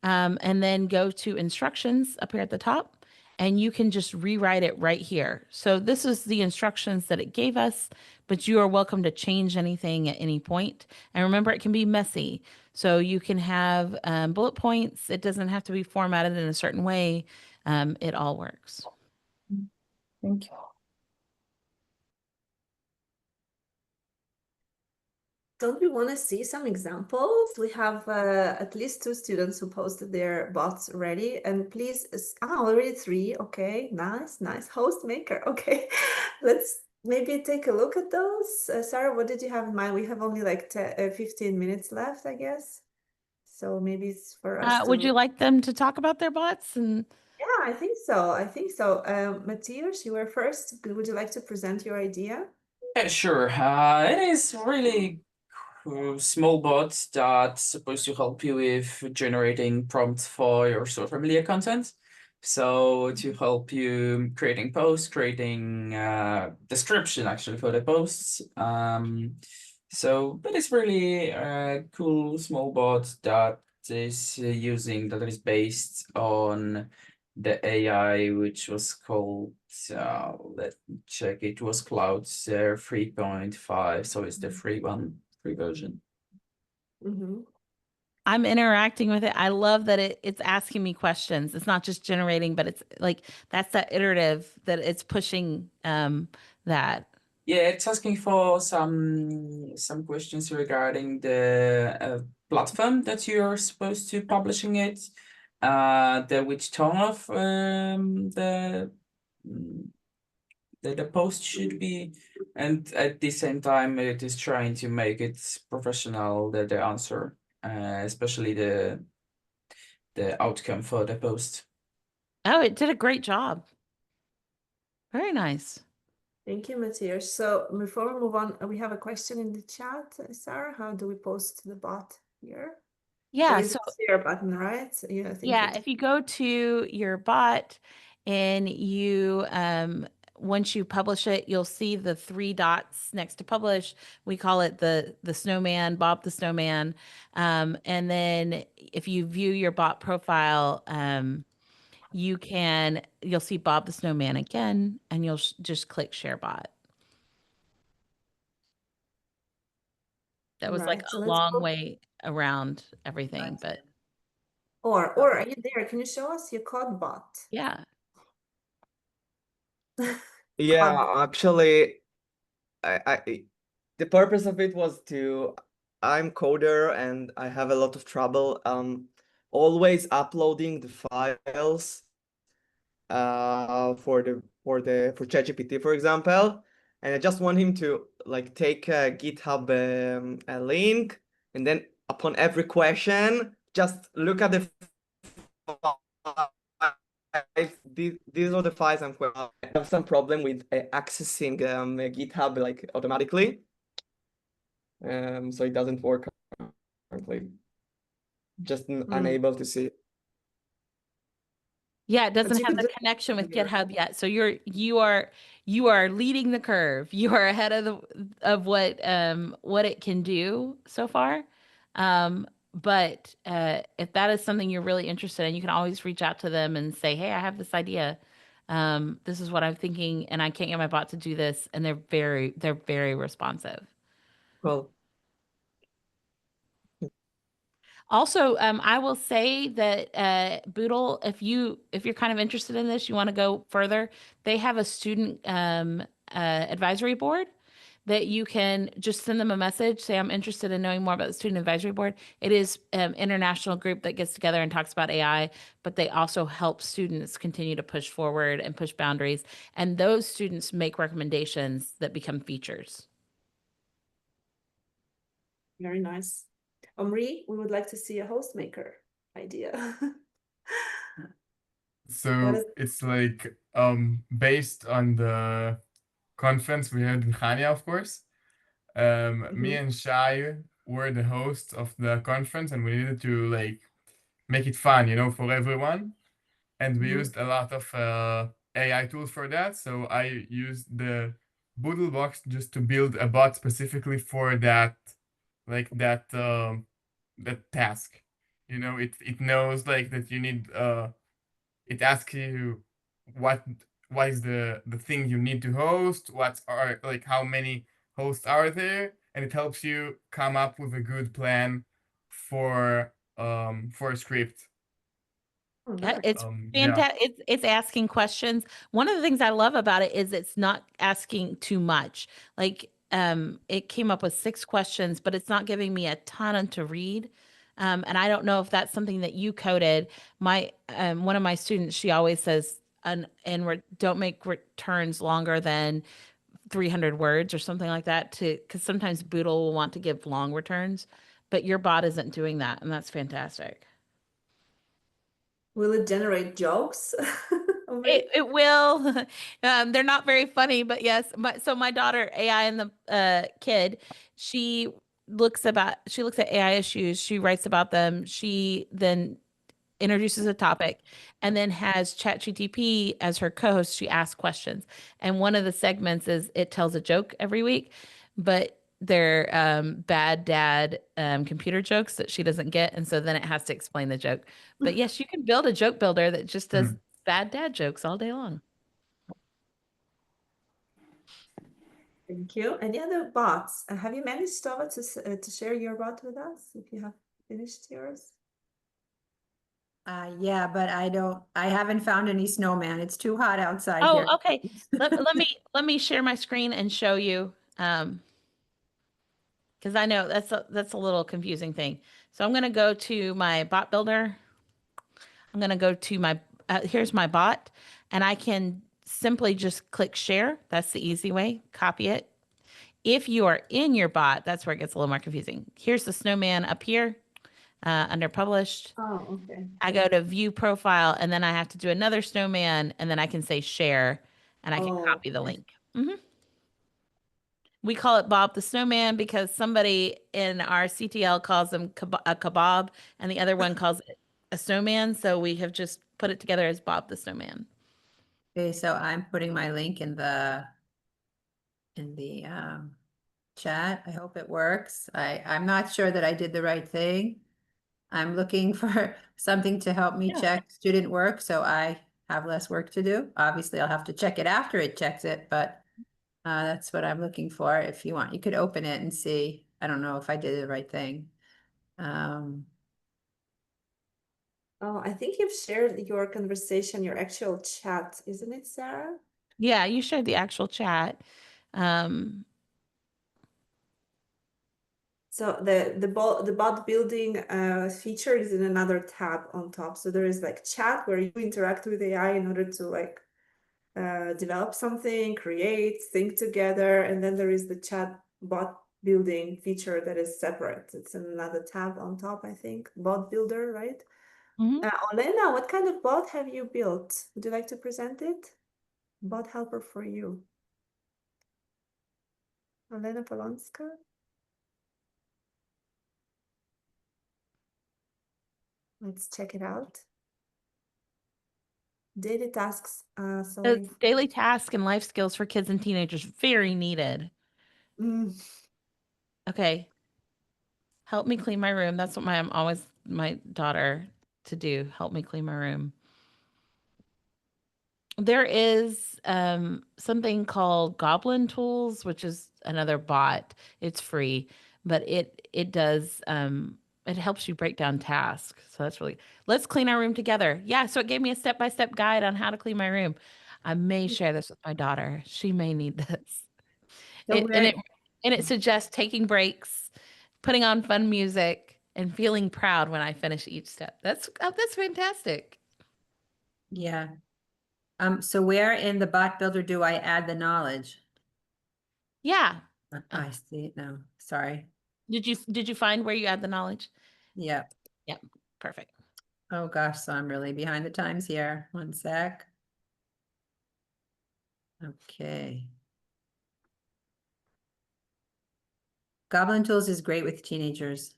and then go to instructions up here at the top, and you can just rewrite it right here. So this is the instructions that it gave us, but you are welcome to change anything at any point. And remember, it can be messy. So you can have bullet points. It doesn't have to be formatted in a certain way. It all works. Thank you. Don't we want to see some examples? We have at least 2 students who posted their bots already. And please, already 3. Okay, nice. Host maker. Okay, let's maybe take a look at those. Sarah, what did you have in mind? We have only like 15 minutes left, I guess. So maybe it's for us Would you like them to talk about their bots? And yeah, I think so. Matthias, you were first. Would you like to present your idea? Yeah, sure. It is really small bot that's supposed to help you with generating prompts for your social media content. So to help you creating posts, creating description actually for the posts. But it's really a cool small bot that is based on the AI, which was called, let me check, it was Cloud 3.5, so it's the free version. Mm-hmm. I'm interacting with it. I love that it's asking me questions. It's not just generating, but it's like, that's that iterative that it's pushing that. Yeah, it's asking for some questions regarding the platform that you're supposed to publishing it, the which tone of the post should be, and at the same time it is trying to make it professional, the answer, especially the outcome for the post. Oh, it did a great job. Very nice. Thank you, Matthias. So before we move on, we have a question in the chat, Sarah. How do we post the bot here? Yeah, There is so a share button, right? Yeah, I think yeah, if you go to your bot and you once you publish it, you'll see the 3 dots next to publish. We call it the snowman, Bob the Snowman. And then if you view your bot profile, you'll see Bob the Snowman again, and you'll just click share bot. That was like right. So a let's long go. way around everything, but Or are you there? Can you show us your code bot? yeah. Yeah, actually, the purpose of it was I'm coder and I have a lot of trouble always uploading the files for ChatGPT, for example. And I just want him to like take a GitHub a link, and then upon every question, just look at the files. These are the files I have some problem with accessing GitHub like automatically. So it doesn't work currently. Just unable to see. Yeah, it doesn't you have could the do connection with here. GitHub yet. So you are leading the curve. You are ahead of what it can do so far. But if that is something you're really interested in, you can always reach out to them and say, "Hey, I have this idea. This is what I'm thinking, and I can't get my bot to do this." And they're very responsive. Well, Also, I will say that Boodle, if you're kind of interested in this, you want to go further, they have a student advisory board that you can just send them a message, say, I'm interested in knowing more about the student advisory board. It is an international group that gets together and talks about AI, but they also help students continue to push forward and push boundaries. And those students make recommendations that become features. Very nice. Omri, we would like to see a host maker idea. So it's like based on the conference we had in Chania, of course. Me and Shai were the hosts of the conference, and we needed to like make it fun, for everyone. And we used a lot of AI tools for that. So I used the Boodle box just to build a bot specifically for that, like that task. It knows like that you need. It asks you what is the thing you need to host, how many hosts are there, and it helps you come up with a good plan for a script. Yeah, it's Yeah. fantastic. It's asking questions. One of the things I love about it is it's not asking too much. Like it came up with 6 questions, but it's not giving me a ton to read. And I don't know if that's something that you coded. My one of my students, she always says, don't make returns longer than 300 words or something like that, because sometimes Boodle will want to give long returns, but your bot isn't doing that, and that's fantastic. Will it generate jokes? It will. They're not very funny, but yes. My daughter, AI and the kid, she looks at AI issues. She writes about them. She then introduces a topic and then has ChatGPT as her co-host. She asks questions. And one of the segments is it tells a joke every week, but they're bad dad computer jokes that she doesn't get. And so then it has to explain the joke. But yes, you can build a joke builder that just does bad dad jokes all day long. Thank you. Any other bots? Have you managed, Tova, to share your bot with us if you have finished yours? Yeah, but I haven't found any snowman. It's too hot outside Oh, here. okay. Let me share my screen and show you. Because I know that's a little confusing thing. So I'm going to go to my bot builder. I'm going to go to my, here's my bot, and I can simply just click share. That's the easy way. Copy it. If you are in your bot, that's where it gets a little more confusing. Here's the snowman up here under published. Oh, okay. I go to view profile, and then I have to do another snowman, and then I can say share, and I can copy the link. We call it Bob the Snowman because somebody in our CTL calls him a kebab and the other one calls it a snowman. So we have just put it together as Bob the Snowman. Okay, so I'm putting my link in the chat. I hope it works. I'm not sure that I did the right thing. I'm looking for something to help me check student work, so I have less work to do. Obviously, I'll have to check it after it checks it, but that's what I'm looking for. If you want, you could open it and see. I don't know if I did the right thing. Oh, I think you've shared your conversation, your actual chat, isn't it, Sarah? Yeah, you shared the actual chat. So the bot building feature is in another tab on top. So there is like chat where you interact with AI in order to like develop something, create, think together, and then there is the chat bot building feature that is separate. It's in another tab on top, I think. Bot builder, right? Olena, what kind of bot have you built? Would you like to present it? Bot helper for you. Olena Polonska. Let's check it out. Daily tasks. Daily task and life skills for kids and teenagers, very needed. Okay. Help me clean my room. That's what I'm always my daughter to do. Help me clean my room. There is something called Goblin Tools, which is another bot. It's free, but it does it helps you break down tasks. So that's really, let's clean our room together. Yeah, so it gave me a step-by-step guide on how to clean my room. I may share this with my daughter. She may need this. It suggests taking breaks, putting on fun music, and feeling proud when I finish each step. That's fantastic. Yeah. So where in the bot builder do I add the knowledge? Yeah. I see it now. Sorry. Did you find where you add the knowledge? Yep. Yep. Perfect. Oh gosh, so I'm really behind the times here. One sec. Okay. Goblin Tools is great with teenagers.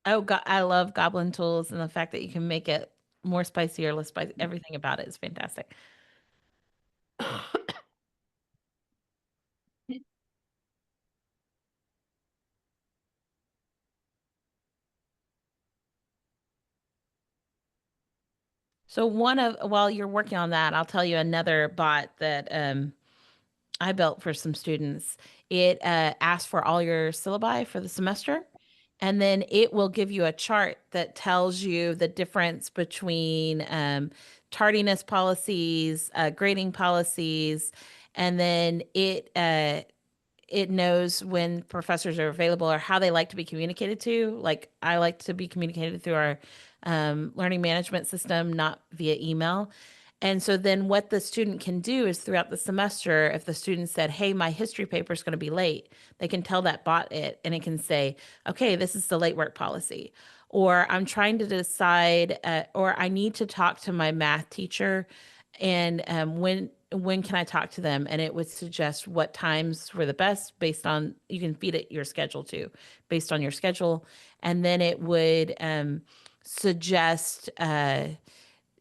Oh God, I love Goblin Tools and the fact that you can make it more spicy or less spicy. Everything about it is fantastic. So while you're working on that, I'll tell you another bot that I built for some students. It asks for all your syllabi for the semester, and then it will give you a chart that tells you the difference between tardiness policies, grading policies, and then it knows when professors are available or how they like to be communicated to. Like I like to be communicated through our learning management system, not via email. And so then what the student can do is throughout the semester, if the student said, hey, my history paper is going to be late, they can tell that bot it and it can say, okay, this is the late work policy. Or I'm trying to decide, or I need to talk to my math teacher. And when can I talk to them? And it would suggest what times were the best based on, you can feed it your schedule too, based on your schedule. And then it would suggest,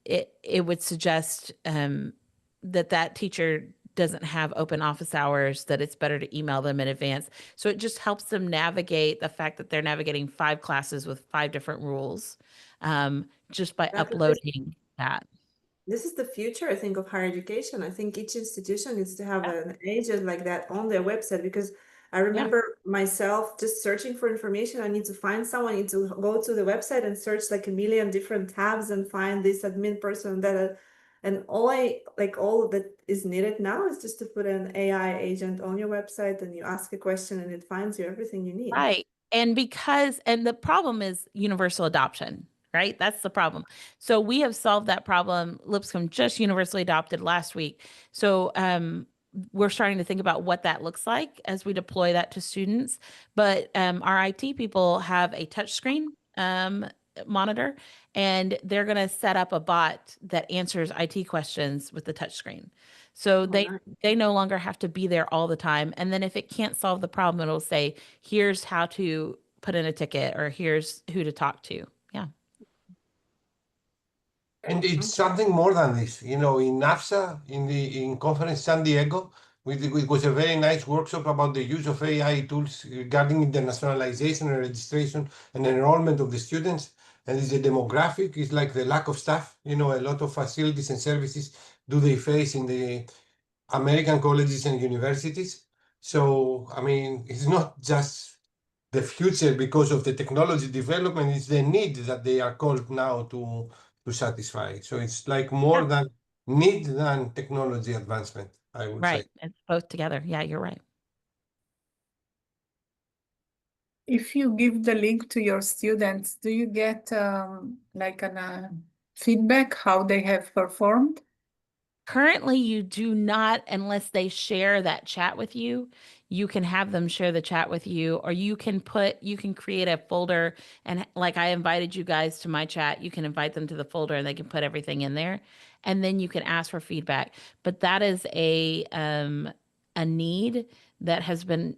it would suggest that teacher doesn't have open office hours, that it's better to email them in advance. So it just helps them navigate the fact that they're navigating 5 classes with 5 different rules just by uploading that. This is the future, I think, of higher education. I think each institution needs to have an agent like that on their website, because I remember myself just searching for information. I need to find someone, I need to go to the website and search like a million different tabs and find this admin person that, and all that is needed now is just to put an AI agent on your website and you ask a question and it finds you everything you need. Right. And the problem is universal adoption, right? That's the problem. So we have solved that problem. Lipscomb just universally adopted last week. So we're starting to think about what that looks like as we deploy that to students. But our IT people have a touch screen monitor, and they're going to set up a bot that answers IT questions with the touchscreen. So they no longer have to be there all the time. And then if it can't solve the problem, it'll say, here's how to put in a ticket, or here's who to talk to. Yeah. And it's something more than this. In NAFSA, in conference San Diego, it was a very nice workshop about the use of AI tools regarding internationalization and registration and enrollment of the students. And the demographic is like the lack of staff. A lot of facilities and services do they face in the American colleges and universities. So, I mean, it's not just the future because of the technology development, it's the need that they are called now to satisfy. So it's like more than need than technology advancement, I would say. Right. It's both together. Yeah, you're right. If you give the link to your students, do you get like feedback how they have performed? Currently, you do not, unless they share that chat with you. You can have them share the chat with you, or you can create a folder, and like I invited you guys to my chat, you can invite them to the folder and they can put everything in there, and then you can ask for feedback. But that is a need that has been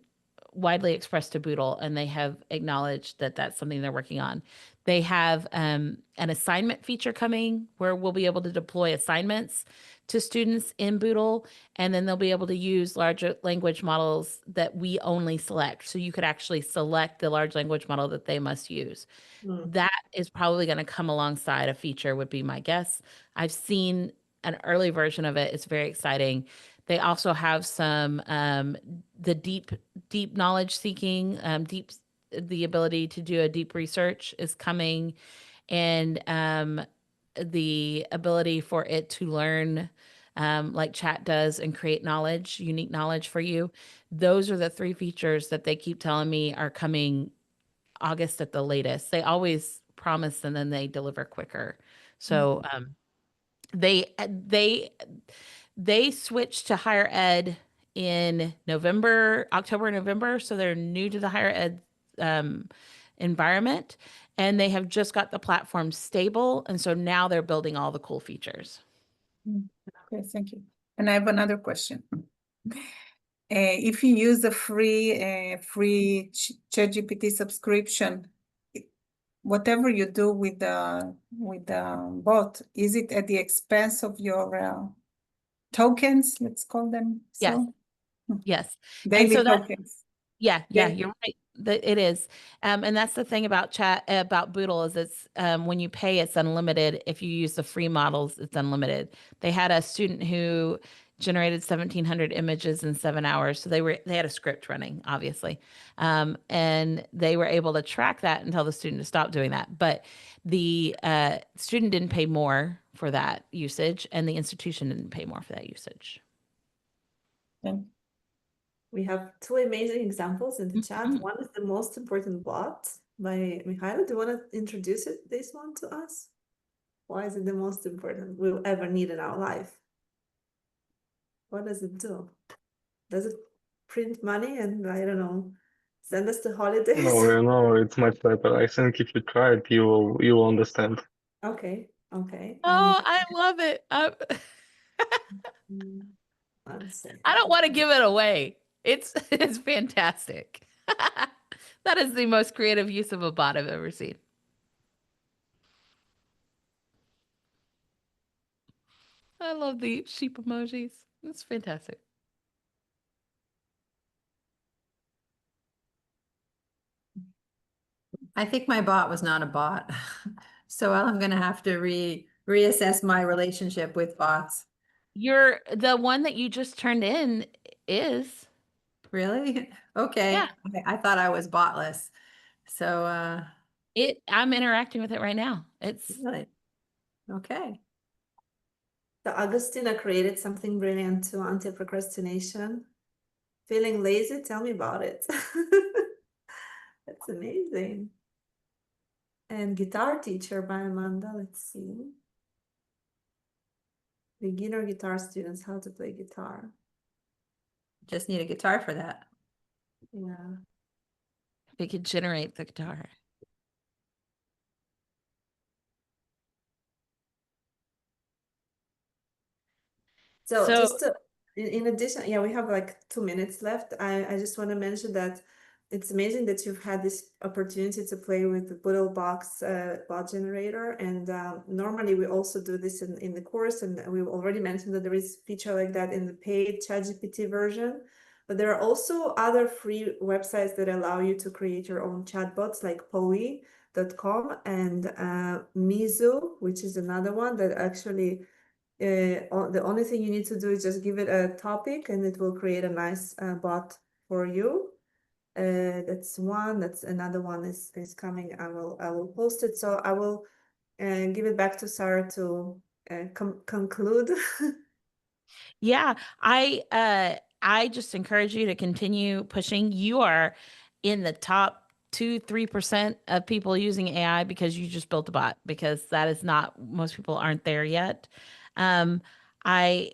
widely expressed to Boodle, and they have acknowledged that that's something they're working on. They have an assignment feature coming where we'll be able to deploy assignments to students in Boodle, and then they'll be able to use large language models that we only select. So you could actually select the large language model that they must use. That is probably going to come alongside a feature, would be my guess. I've seen an early version of it. It's very exciting. They also have some the deep knowledge seeking, the ability to do a deep research is coming, and the ability for it to learn like chat does and create knowledge, unique knowledge for you. Those are the 3 features that they keep telling me are coming August at the latest. They always promise and then they deliver quicker. So they switched to higher ed in October, November. So they're new to the higher ed environment, and they have just got the platform stable. And so now they're building all the cool features. Okay, thank you. And I have another question. If you use the free ChatGPT subscription, whatever you do with the bot, is it at the expense of your tokens? Let's call them so. Yes. Daily and so tokens. Yeah, you're right. It is. And that's the thing about Boodle is it's when you pay, it's unlimited. If you use the free models, it's unlimited. They had a student who generated 1,700 images in 7 hours. So they had a script running, obviously. And they were able to track that and tell the student to stop doing that. But the student didn't pay more for that usage, and the institution didn't pay more for that usage. We have 2 amazing examples in the chat. One is the most important bot by Mihailo. Do you want to introduce this one to us? Why is it the most important we'll ever need in our life? What does it do? Does it print money and, I don't know, send us to holidays? No, it's much better. I think if you try it, you will understand. Okay. Oh, I love it. I don't want to give it away. It's fantastic. That is the most creative use of a bot I've ever seen. I love the sheep emojis. It's fantastic. I think my bot was not a bot. So I'm going to have to reassess my relationship with bots. The one that you just turned in is. Really? Okay. Yeah. I thought I was botless. So I'm interacting with it right now. It's really okay. So Agustina created something brilliant to anti-procrastination. Feeling lazy? Tell me about it. That's amazing. And guitar teacher by Amanda. Let's see. Beginner guitar students, how to play guitar. Just need a guitar for that. Yeah. We could generate the guitar. So So- just in addition, yeah, we have like 2 minutes left. I just want to mention that it's amazing that you've had this opportunity to play with the Boodlebox bot generator. And normally we also do this in the course. And we've already mentioned that there is a feature like that in the paid ChatGPT version. But there are also other free websites that allow you to create your own chatbots, like Poe.com and Mizu, which is another one that actually the only thing you need to do is just give it a topic and it will create a nice bot for you. That's one. That's another one is coming. I will post it. So I will give it back to Sarah to conclude. Yeah, I just encourage you to continue pushing. You are in the top 2-3% of people using AI because you just built a bot, because that is not, most people aren't there yet. I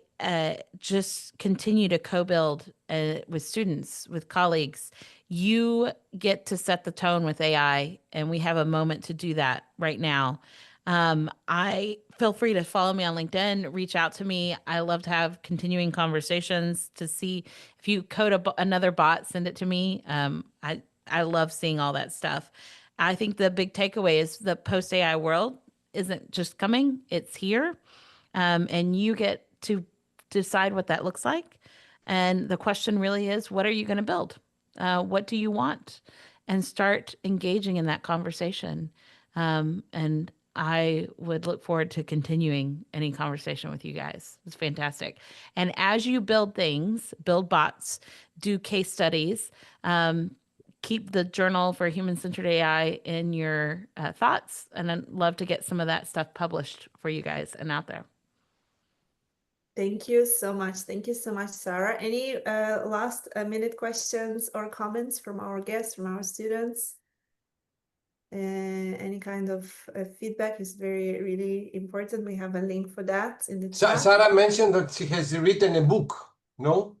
just continue to co-build with students, with colleagues. You get to set the tone with AI, and we have a moment to do that right now. I feel free to follow me on LinkedIn, reach out to me. I love to have continuing conversations. To see if you code another bot, send it to me. I love seeing all that stuff. I think the big takeaway is the post AI world isn't just coming, it's here. And you get to decide what that looks like. And the question really is, what are you going to build? What do you want? And start engaging in that conversation. And I would look forward to continuing any conversation with you guys. It's fantastic. And as you build things, build bots, do case studies, keep the Journal for Human-Centered AI in your thoughts. And I'd love to get some of that stuff published for you guys and out there. Thank you so much. Thank you so much, Sarah. Any last minute questions or comments from our guests, from our students? Any kind of feedback is really important. We have a link for that in the chat. Sarah mentioned that she has written a book, no?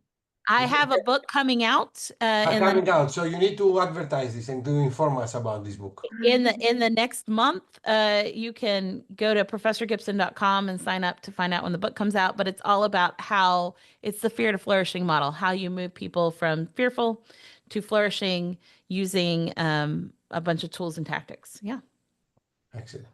I have a book coming out. So you need to advertise this and to inform us about this book. In the next month, you can go to professorgibson.com and sign up to find out when the book comes out. But it's all about how it's the fear to flourishing model, how you move people from fearful to flourishing using a bunch of tools and tactics. Yeah. Excellent.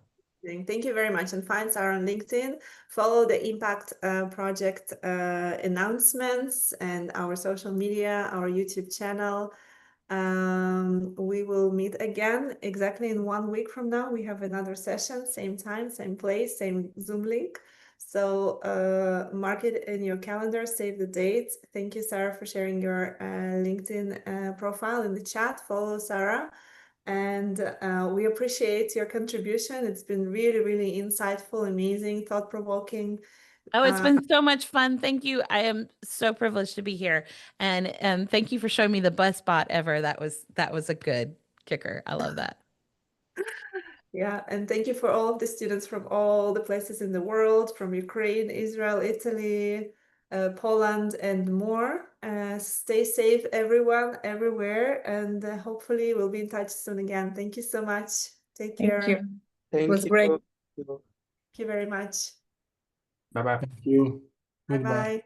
Thank you very much. And find Sarah on LinkedIn. Follow the Impact Project announcements and our social media, our YouTube channel. We will meet again exactly in 1 week from now. We have another session, same time, same place, same Zoom link. So mark it in your calendar, save the date. Thank you, Sarah, for sharing your LinkedIn profile in the chat. Follow Sarah. And we appreciate your contribution. It's been really insightful, amazing, thought-provoking. Oh, it's been so much fun. Thank you. I am so privileged to be here. And thank you for showing me the best bot ever. That was a good kicker. I love that. Yeah, and thank you for all of the students from all the places in the world, from Ukraine, Israel, Italy, Poland, and more. Stay safe, everyone, everywhere, and hopefully we'll be in touch soon again. Thank you so much. Take care. Thank you. Thank It was you. great. Thank you very much. Bye-bye. Thank you. Bye-bye.